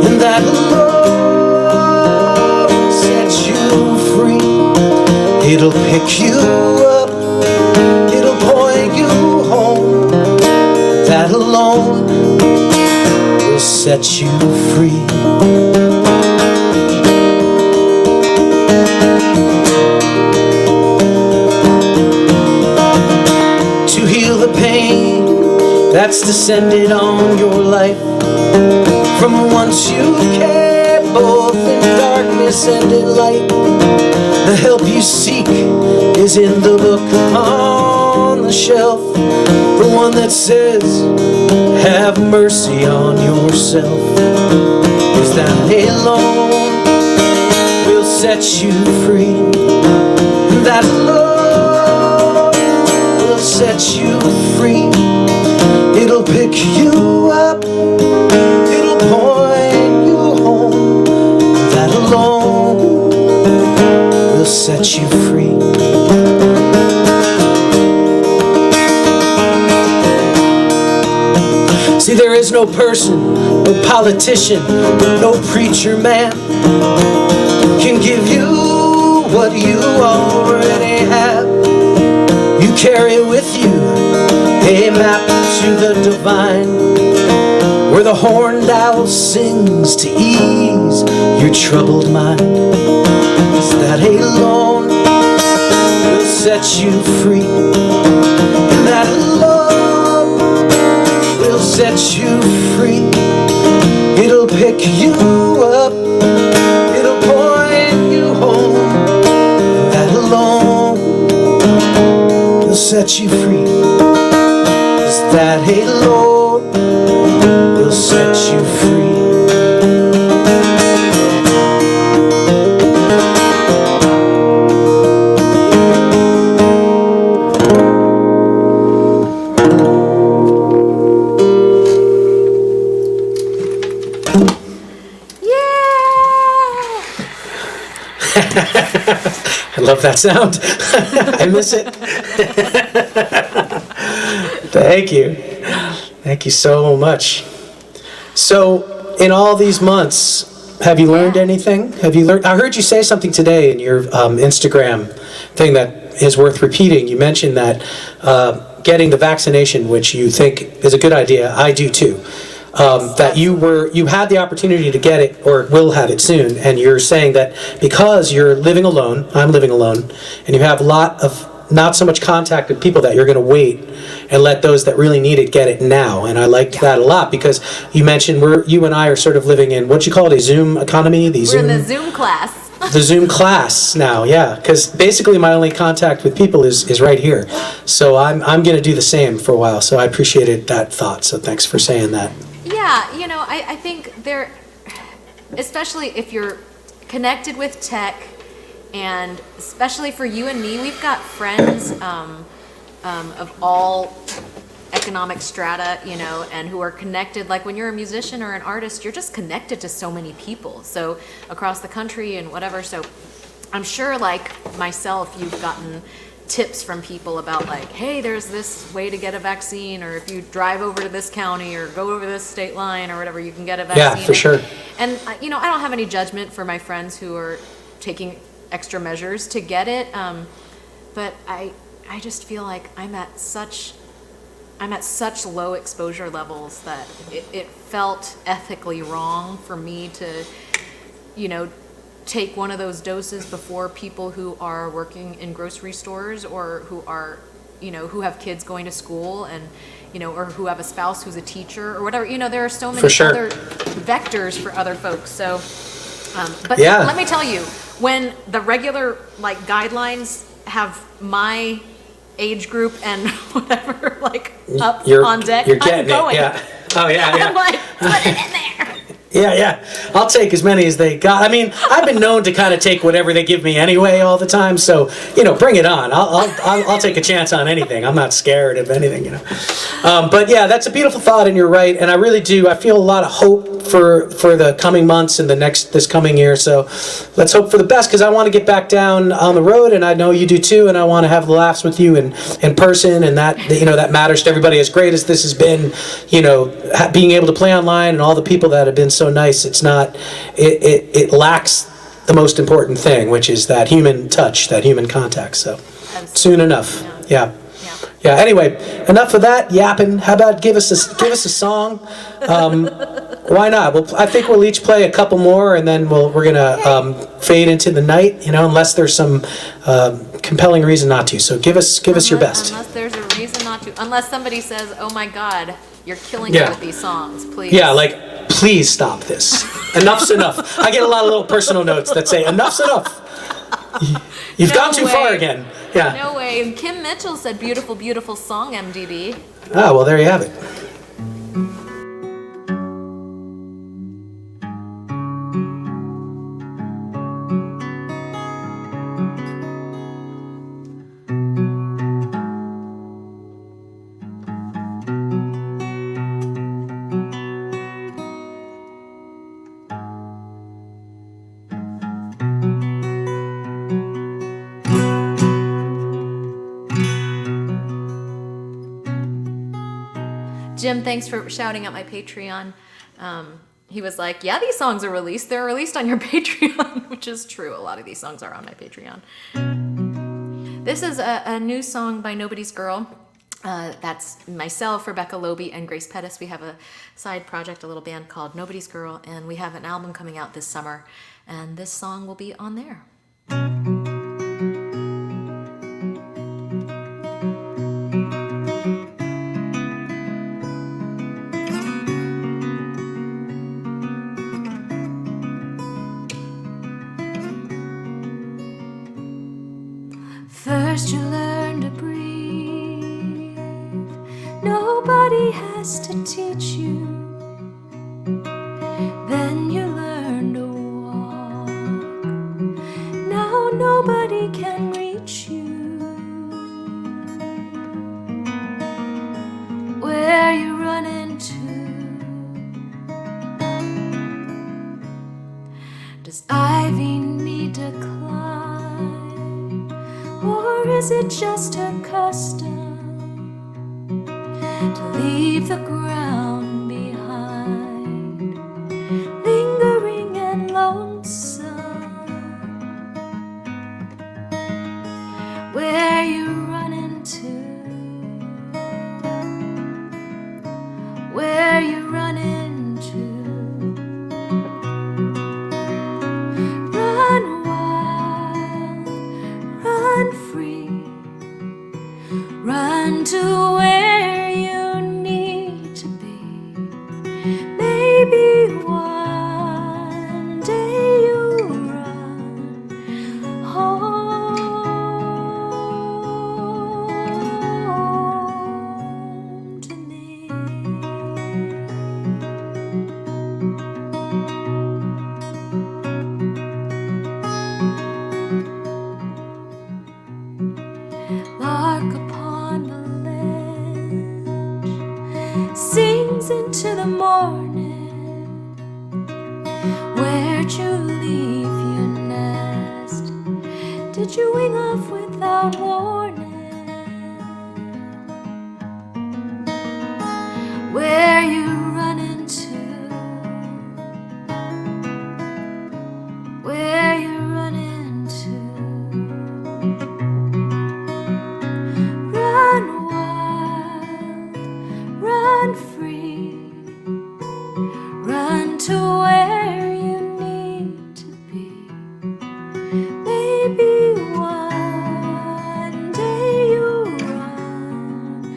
and that alone will set you free. It'll pick you up, it'll point you home. That alone will set you free. To heal the pain that's descended on your life, from once you cared both in darkness and in light. The help you seek is in the book on the shelf, the one that says, have mercy on yourself. Is that alone will set you free. That alone will set you free. It'll pick you up, it'll point you home. That alone will set you free. See, there is no person, no politician, no preacher man can give you what you already have. You carry with you a map to the divine, where the horned owl sings to ease your troubled mind. Is that alone will set you free, and that alone will set you free. It'll pick you up, it'll point you home, and that alone will set you free. Is that alone will set you free. I love that sound. I miss it. Thank you. Thank you so much. So, in all these months, have you learned anything? Have you learned? I heard you say something today in your Instagram thing that is worth repeating. You mentioned that getting the vaccination, which you think is a good idea, I do too. That you had the opportunity to get it or will have it soon, and you're saying that because you're living alone, I'm living alone, and you have a lot of not so much contact with people, that you're going to wait and let those that really need it get it now. And I liked that a lot, because you mentioned you and I are sort of living in what you call it, a Zoom economy. We're in the Zoom class. The Zoom class now, yeah, because basically my only contact with people is right here. So I'm going to do the same for a while. So I appreciated that thought. So thanks for saying that. Yeah, I think there, especially if you're connected with tech, and especially for you and me, we've got friends of all economic strata, and who are connected. Like when you're a musician or an artist, you're just connected to so many people, so across the country and whatever. So I'm sure, like myself, you've gotten tips from people about, like, hey, there's this way to get a vaccine, or if you drive over to this county or go over this state line or whatever, you can get a vaccine. Yeah, for sure. And I don't have any judgment for my friends who are taking extra measures to get it, but I just feel like I'm at such low exposure levels that it felt ethically wrong for me to take one of those doses before people who are working in grocery stores, or who are who have kids going to school, and or who have a spouse who's a teacher or whatever. There are so many other vectors for other folks. So but yeah. Let me tell you, when the regular guidelines have my age group and whatever up on deck, you're getting I'm going. it. Yeah. Oh yeah. I'm like, put it in there. Yeah. I'll take as many as they got. I mean, I've been known to kind of take whatever they give me anyway all the time. So bring it on. I'll take a chance on anything. I'm not scared of anything. But yeah, that's a beautiful thought, and you're right. And I really do. I feel a lot of hope for the coming months and this coming year. So let's hope for the best, because I want to get back down on the road, and I know you do too. And I want to have the laughs with you in person, and that matters to everybody. As great as this has been, being able to play online and all the people that have been so nice, it lacks the most important thing, which is that human touch, that human contact. So soon enough. Yeah. Anyway, enough of that yapping. How about give us a song? Why not? I think we'll each play a couple more, and then we're gonna fade into the night. Unless there's some compelling reason not to. So give us your best. Unless there's a reason not to. Unless somebody says, "Oh my God, you're killing me with these songs, please." Yeah, please stop this. Enough's enough. I get a lot of little personal notes that say, "Enough's enough. You've gone too far again." Yeah. No way. Kim Mitchell said, "Beautiful, beautiful song, MDB." Ah, well, there you have it. Jim, thanks for shouting out my Patreon. He was like, yeah, these songs are released. They're released on your Patreon, which is true. A lot of these songs are on my Patreon. This is a new song by Nobody's Girl. That's myself, Rebecca Loby, and Grace Pettis. We have a side project, a little band called Nobody's Girl, and we have an album coming out this summer, and this song will be on there. First you learn to breathe. Nobody has to teach you. Then you learn to walk. Now nobody can reach you. Where you run into? Does ivy need to climb? Or is it just her custom to leave the ground behind, lingering and lonesome? Where you run into? Where you run into? Run wild, run free, run to where you need to be. Maybe one day you'll run home to me. Lark upon the ledge sings into the morning. Where'd you leave your nest? Did you wing off without warning? Where you run into? Where you run into? Run wild, run free, run to where you need to be. Maybe one day you'll run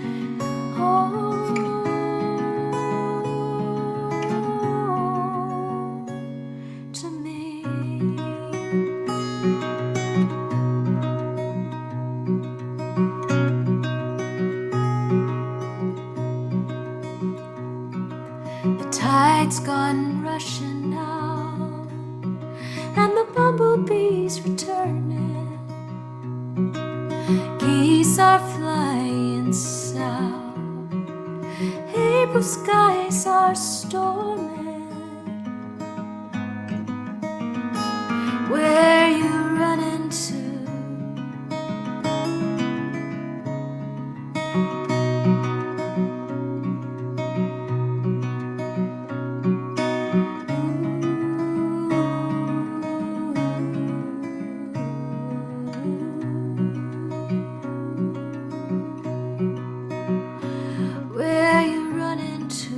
home to me. The tide's gone rushing out, and the bumblebees returning. Geese are flying south, April skies are storming. Where you run into? Where you run into?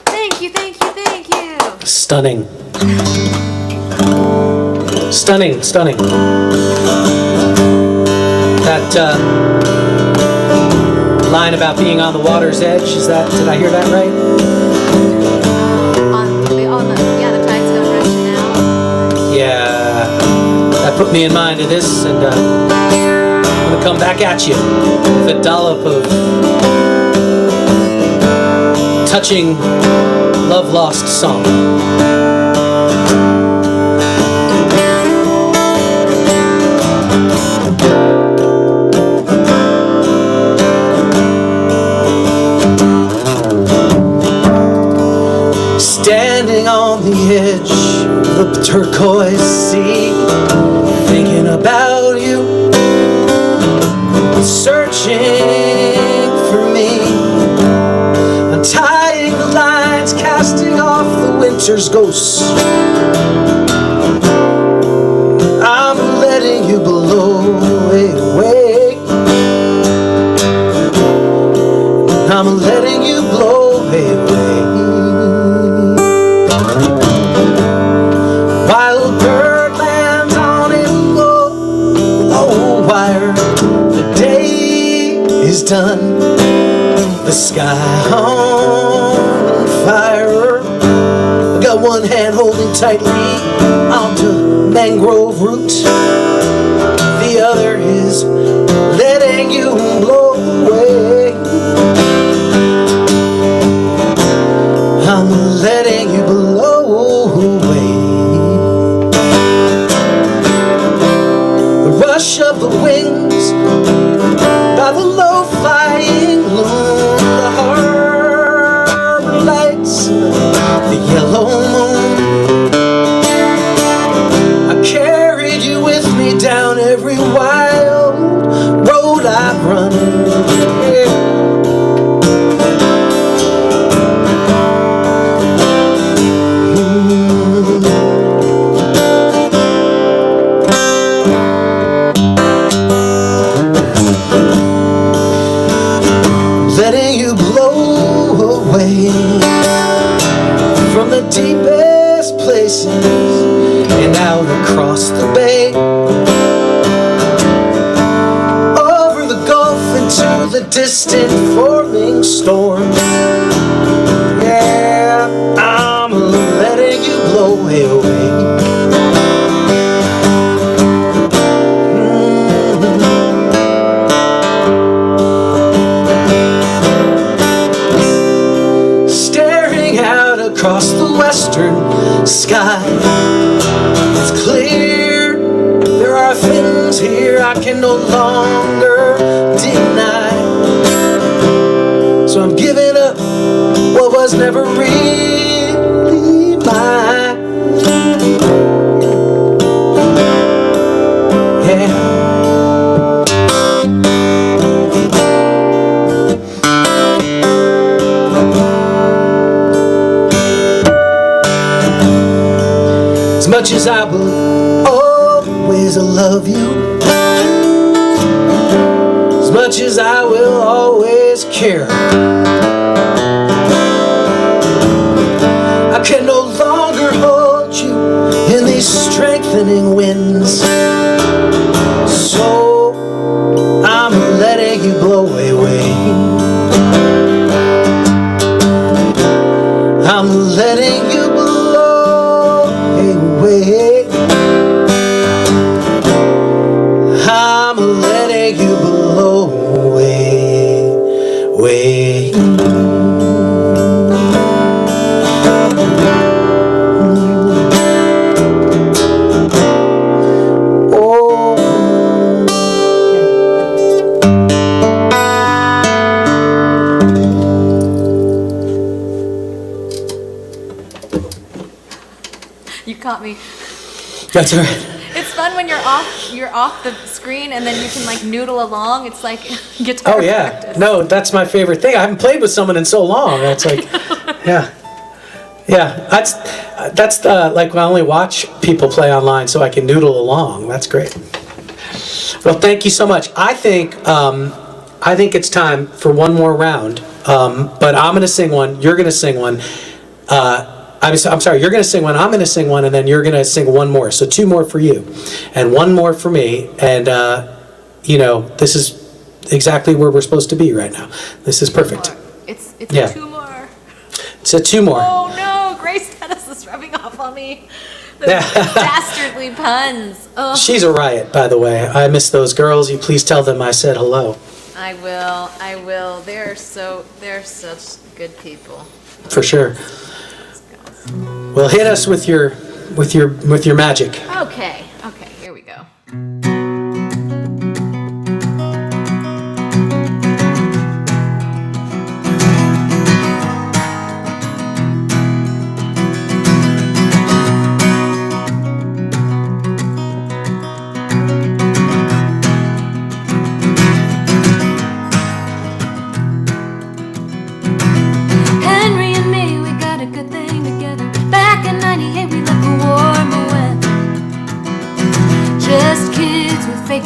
Thank you, thank you, thank you. Stunning. Stunning, stunning. That line about being on the water's edge, did I hear that right? The tide's gone rushing out. Yeah. That put me in mind of this, and I'm gonna come back at you with a dollop of touching love lost song. edge of the turquoise sea, thinking about you, searching for me, untying the lines, casting off the winter's ghosts. I'm letting you blow away. I'm letting you blow away. Wild bird lands on a low wire. The day is done. The sky on fire. I got one hand holding tightly onto mangrove roots. The other is letting you blow away. I'm letting you blow away. The rush of the wings by the low-flying loon, the harbor lights, the yellow moon. I carried you with me down every wild road I've run. Yeah. Letting you blow away from the deepest places and out across the bay, over the gulf into the distant forming storm. Yeah, I'm letting you blow away. Across the western sky, it's clear there are things here I can no longer deny. So I'm giving up what was never really mine. Yeah. As much as I will always love you, as much as I will always care, I can no longer hold you in these strengthening winds. So I'm letting you blow away. I'm letting you blow away. I'm letting you blow away. You caught me. That's all right. It's fun when you're off the screen and then you can like noodle along. It's like guitar Oh yeah, practice. no, that's my favorite thing. I haven't played with someone in so long. That's like, yeah. That's like I only watch people play online, so I can noodle along. That's great. Well, thank you so much. I think it's time for one more round. But I'm gonna sing one. You're gonna sing one. I'm sorry. You're gonna sing one. I'm gonna sing one, and then you're gonna sing one more. So 2 more for you, and 1 more for me. And this is exactly where we're supposed to be right now. This is perfect. It's Yeah. 2 more. It's a 2 more. Oh no, Grace Dennis is rubbing off on me. The Yeah. dastardly puns. Oh. She's a riot, by the way. I miss those girls. You please tell them I said hello. I will. They're such good people. For sure. Well, hit us with your magic. Okay, here we go.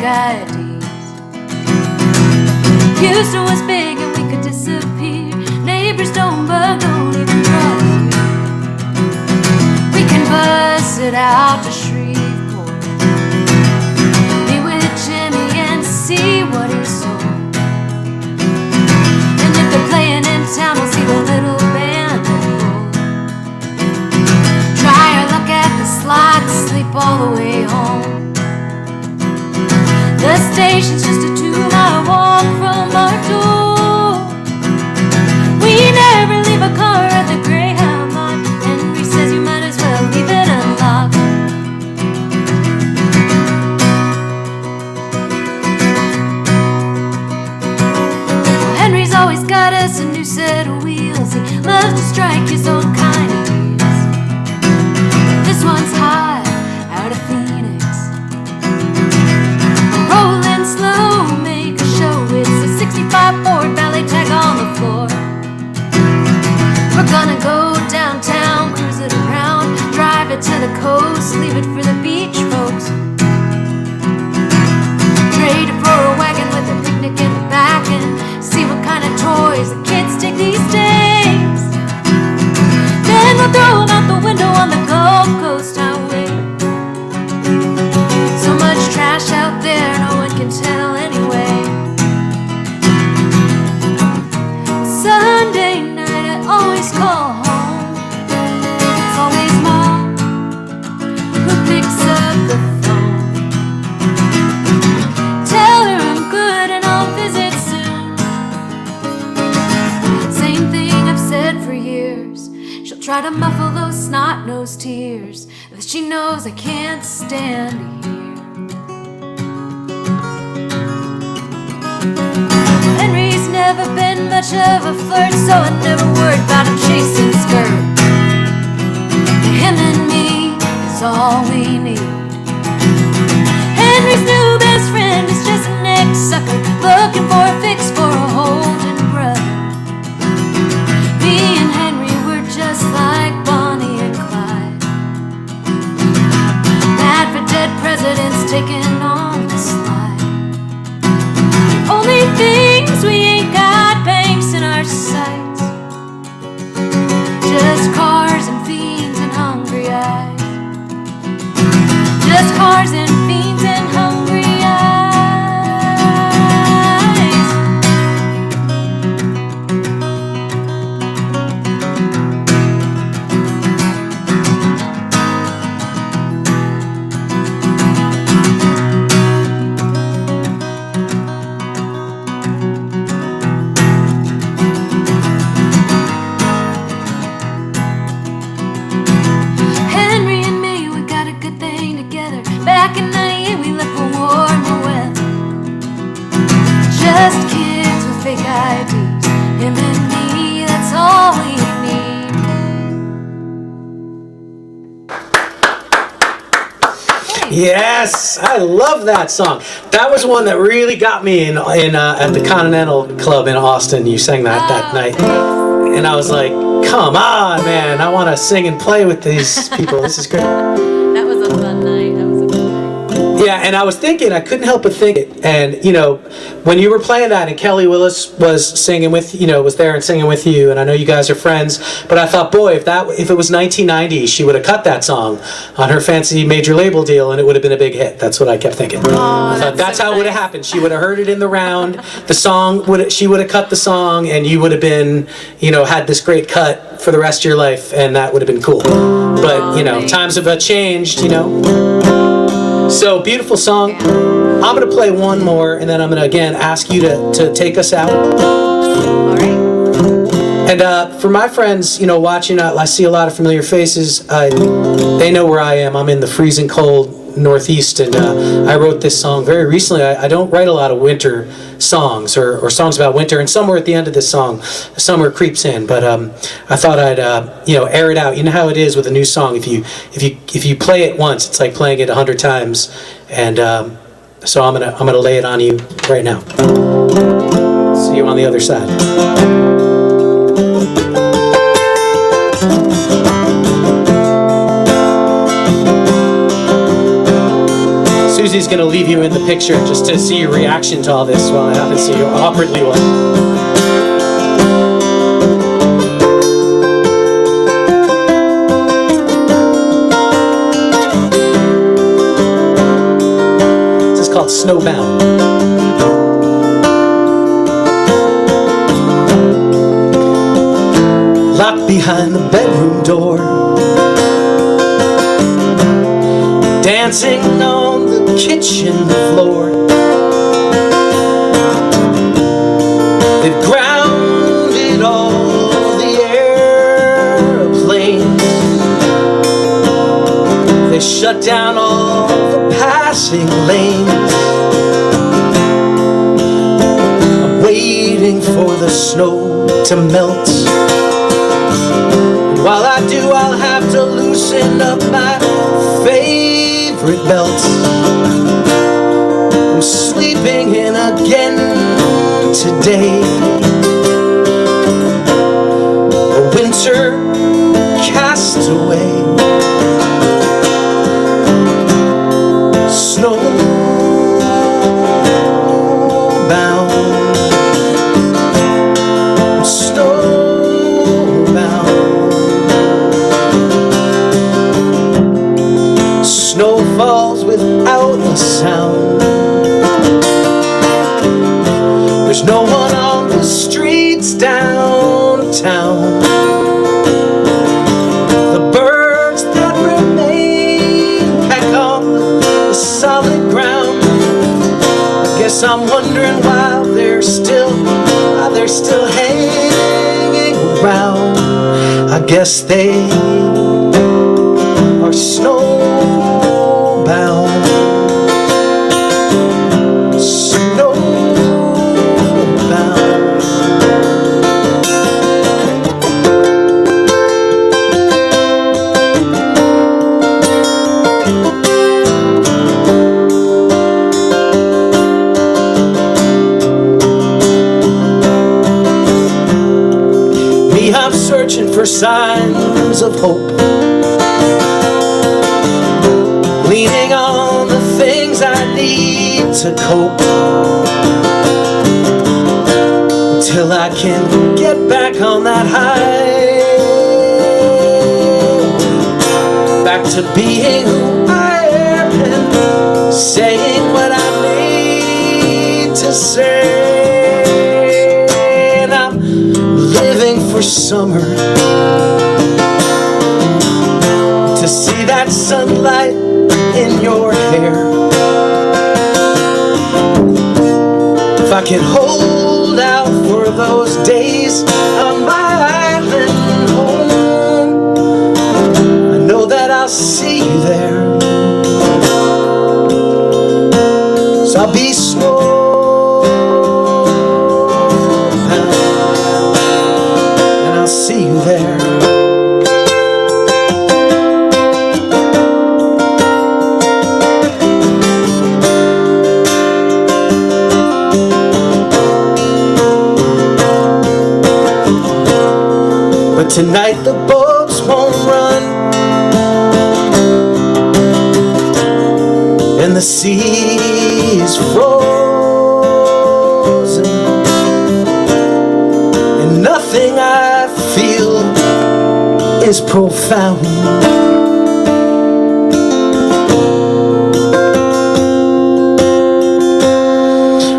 IDs. Houston was big and we could disappear. Neighbors don't bug, don't even trust you. We can bust it out to Shreveport, be with Jimmy and see what he sold. And if they're playing in town, we'll see the little band unfold. Try our luck at the slot, sleep all the way home. The station's just a 2-mile walk from our door. We never leave a car at the Greyhound lot. Henry says you might as well leave it unlocked. Well, Henry's always got us a new set of wheels. He loves to strike his own kind of deals. This one's hot out of Phoenix. Rolling slow, make a show. It's a 65 Ford ballet tag on the floor. We're gonna go downtown, cruise it around, drive it to the coast, leave it for the beach folks. Trade it for a wagon with a picnic in the back and see what kind of toys the kids dig these days. Then we'll throw them out the window on the Gulf Coast highway. So much trash out there, no one can tell anyway. Sunday night I always call home. It's always Mom who picks up the phone. Tell her I'm good and I'll visit soon. Same thing I've said for years. She'll try to muffle those snot-nosed tears that she knows I can't stand to hear. Henry's never been much of a flirt, so I never worried about him chasing skirt. Him and me is all we need. Henry's new best friend is just an ex-sucker looking for a fix for a holding brother. Me and Henry were just like Bonnie and Clyde. Mad for dead presidents taking on the slide. Only things we ain't got banks in our sights. Just cars and fiends and hungry eyes. Just cars and fiends and hungry eyes. Henry and me, we got a good thing together. Back in '98 we left for war in the weather. Just kids with fake IDs. Him and me, that's all we need. Yes, I love that song. That was one that really got me in at the Continental Club in Austin. You sang that night, and I was like, "Come on, man! I want to sing and play with these people. This is great." That was a fun night. That was a fun night. Yeah, and I was thinking, I couldn't help but think it. And when you were playing that, and Kelly Willis was singing with, was there and singing with you, and I know you guys are friends. But I thought, boy, if it was 1990, she would have cut that song on her fancy major label deal, and it would have been a big hit. That's what I kept thinking. I thought that's so how it would have happened. She would have heard it in the round. The song she would have cut the song, and you would have been, had this great cut for the rest of your life, and that would have been cool. But times have changed. So, beautiful song. I'm going to play one more, and then I'm going to, again, ask you to take us out. All right. And for my friends, watching, I see a lot of familiar faces. They know where I am. I'm in the freezing cold Northeast, and I wrote this song very recently. I don't write a lot of winter songs or songs about winter, and somewhere at the end of this song, summer creeps in. But I thought I'd air it out. You know how it is with a new song. If you play it once, it's like playing it 100 times. And so I'm gonna lay it on you right now. See you on the other side. Susie's gonna leave you in the picture just to see your reaction to all this while I happen to see you awkwardly one. Called Snowbound. Locked behind the bedroom door, dancing on the kitchen floor. They've grounded all the airplanes. They shut down all the passing lanes. I'm waiting for the snow to melt. And while I do, I'll have to loosen up my favorite belt. I'm sleeping in again today. A winter castaway. Snowbound, snowbound. Snow falls without a sound. There's no one on the streets downtown. The birds that remain peck on the solid ground. I guess I'm wondering why they're still hanging around. I guess they are snowbound. I'm searching for signs of hope, leaning on the things I need to cope, until I can get back on that highway, back to being who I am and saying what I need to say. For summer, to see that sunlight in your hair. If I can hold out for those days on my island home, I know that I'll see you there. So I'll be see you there. But tonight the boats won't run, and the sea is frozen, and nothing I feel is profound.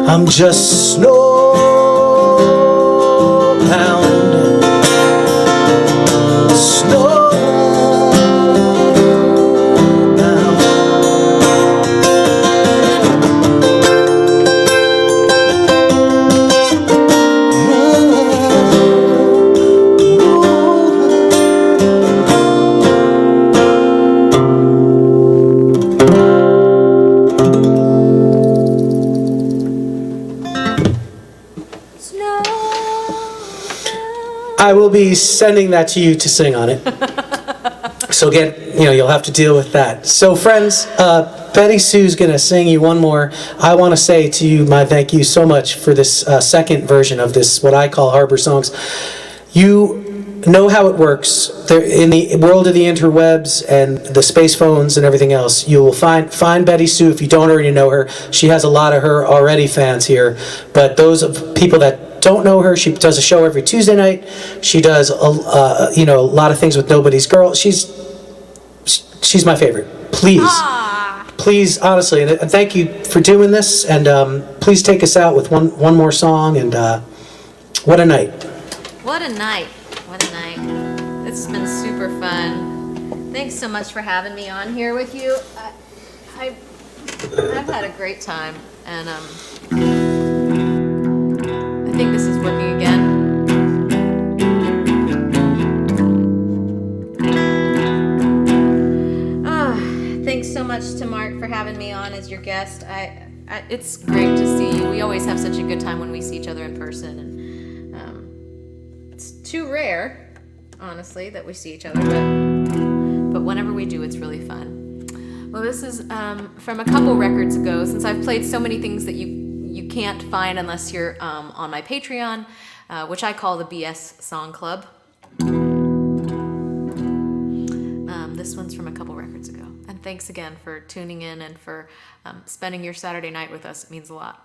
I'm just snowbound. I will be sending that to you to sing on it. So you'll have to deal with that. So friends, Betty Soo's gonna sing you one more. I want to say to you my thank you so much for this second version of this, what I call Harbor Songs. You know how it works. There, in the world of the interwebs and the space phones and everything else, you will find Betty Soo if you don't already know her. She has a lot of her already fans here, but those of people that don't know her, she does a show every Tuesday night. She does a lot of things with Nobody's Girl. She's my favorite. Please, honestly, and thank you for doing this. And please take us out with one more song. And what a night! What a night! What a night! It's been super fun. Thanks so much for having me on here with you. I've had a great time, and I think this is working again. Thanks so much to Marc for having me on as your guest. It's great to see you. We always have such a good time when we see each other in person, and it's too rare, honestly, that we see each other. But whenever we do, it's really fun. Well, this is from a couple records ago. Since I've played so many things that you can't find unless you're on my Patreon, which I call the BS Song Club. This one's from a couple records ago. And thanks again for tuning in and for spending your Saturday night with us. It means a lot.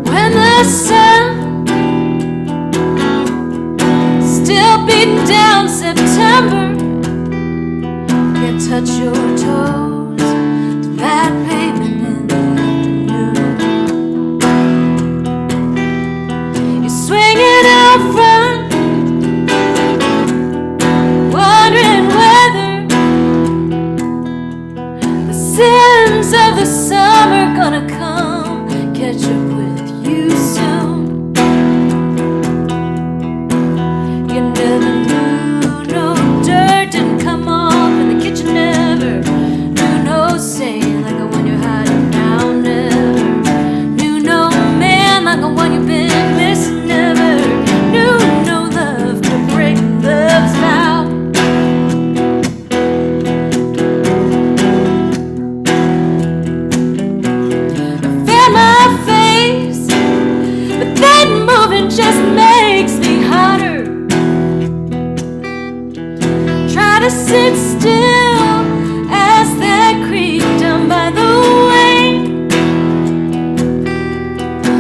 When the sun still beating down September, can't touch your toes to that pavement in the afternoon. You're swinging out front, wondering whether the sins of the summer gonna come catch up with you soon. You never knew no dirt didn't come off in the kitchen, never knew no saint like the one you're hiding now, never knew no man like the one you've been missing, never knew no love to break love's vow. I fan my face, but that moving just makes me hotter. Try to sit still as that creek down by the way,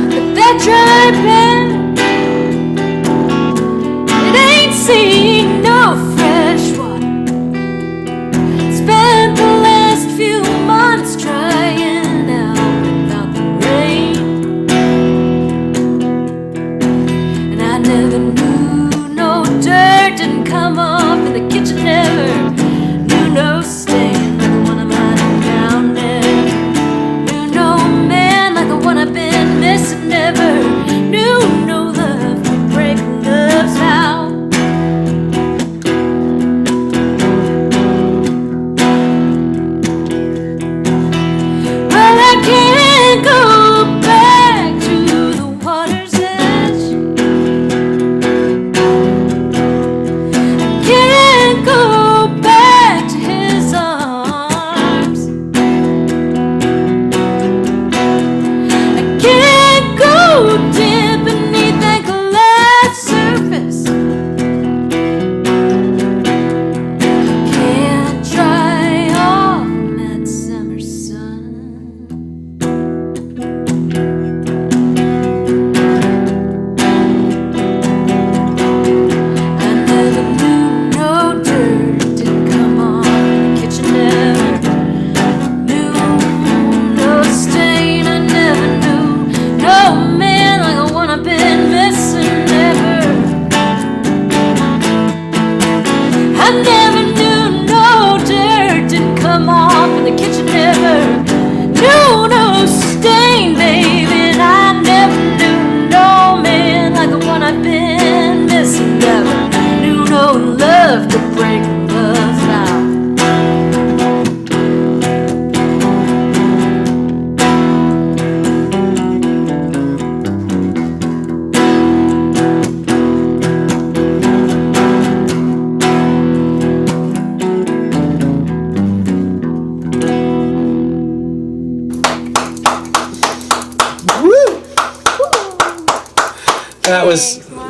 but that dry bed, it ain't seen no fresh water. Spent the last few months trying out without the rain, and I never knew no dirt didn't come off in the kitchen, never knew no stain like the one I'm hiding down there, knew no man like the one I've been missing, never knew no love to break love's vow.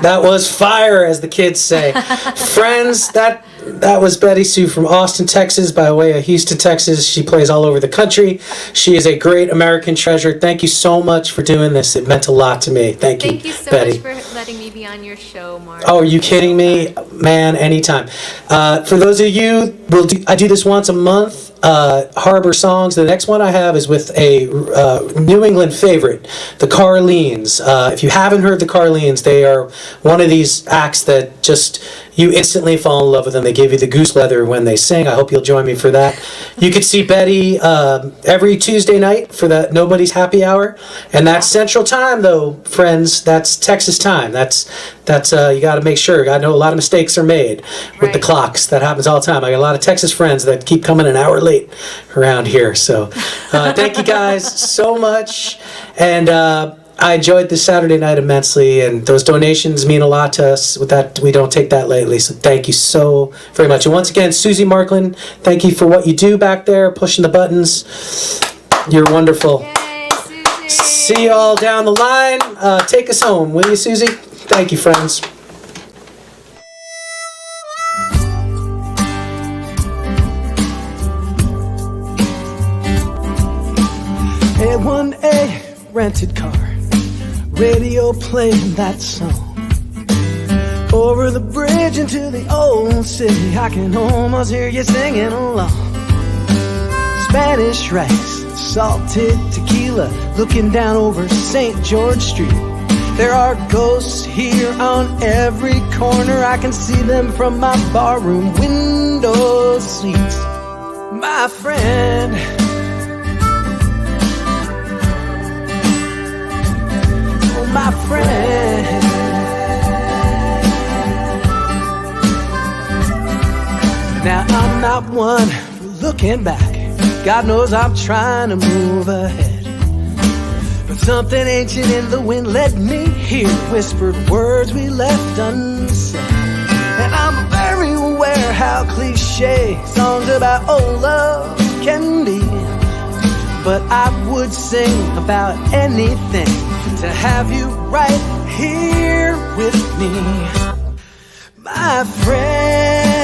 That was fire, as the kids say. Friends, that was Betty Soo from Austin, Texas, by way of Houston, Texas. She plays all over the country. She is a great American treasure. Thank you so much for doing this. It meant a lot to me. Thank you, Thank you so Betty. much for letting me be on your show, Marc. Oh, are you kidding me? Man, anytime. For those of you, I do this once a month, Harbor Songs. The next one I have is with a New England favorite, the Carlines. If you haven't heard the Carlines, they are one of these acts that just, you instantly fall in love with them. They give you the goose leather when they sing. I hope you'll join me for that. You can see Betty every Tuesday night for the Nobody's Happy Hour. And that's Central Time, though, friends. That's Texas time. That's you got to make sure. I know a lot of mistakes are made with the Right. clocks. That happens all the time. I got a lot of Texas friends that keep coming an hour late around here. So thank you guys so much. And I enjoyed this Saturday night immensely, and those donations mean a lot to us. With that, we don't take that lightly. So thank you so very much. And once again, Susie Markland, thank you for what you do back there, pushing the buttons. You're wonderful. Yay, Susie. See you all down the line. Take us home, will you, Susie? Thank you, friends. A1A rented car, radio playing that song. Over the bridge into the old city, I can almost hear you singing along. Spanish rice, salted tequila, looking down over St. George Street. There are ghosts here on every corner, I can see them from my barroom window seats. My friend, oh my friend, now I'm not one for looking back. God knows I'm trying to move ahead, but something ancient in the wind led me here, whispered words we left unsaid. And I'm very aware how cliche songs about old love can be, but I would sing about anything to have you right here with me, my friend,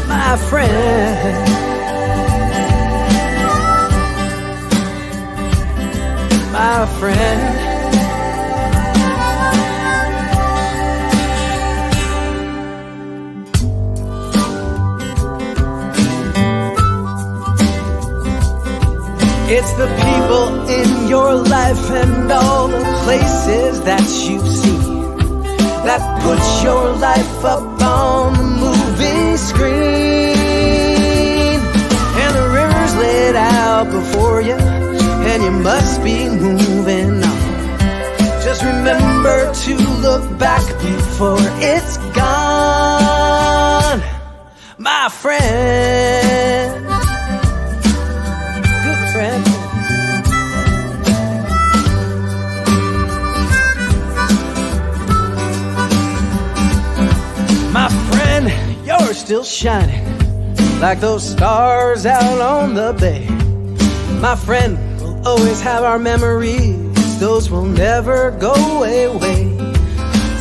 my friend, my friend. It's the people in your life and all the places that you've seen that put your life up on the movie screen. And the river's laid out before you, and you must be moving on. Just remember to look back before it's gone, my friend. My friend, you're still shining like those stars out on the bay. My friend, we'll always have our memories, those will never go away.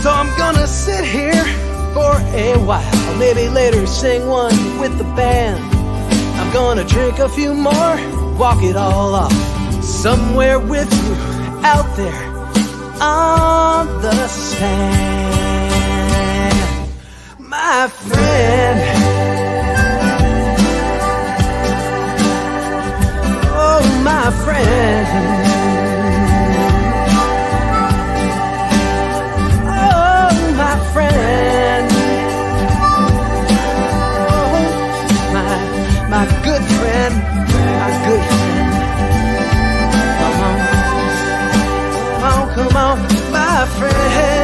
So I'm gonna sit here for a while, maybe later sing one with the band. I'm gonna drink a few more, walk it all off, somewhere with you out there on the sand, my friend. Oh, my friend. Oh, my friend. Oh, my good friend, my good friend. Come on, come on, my friend.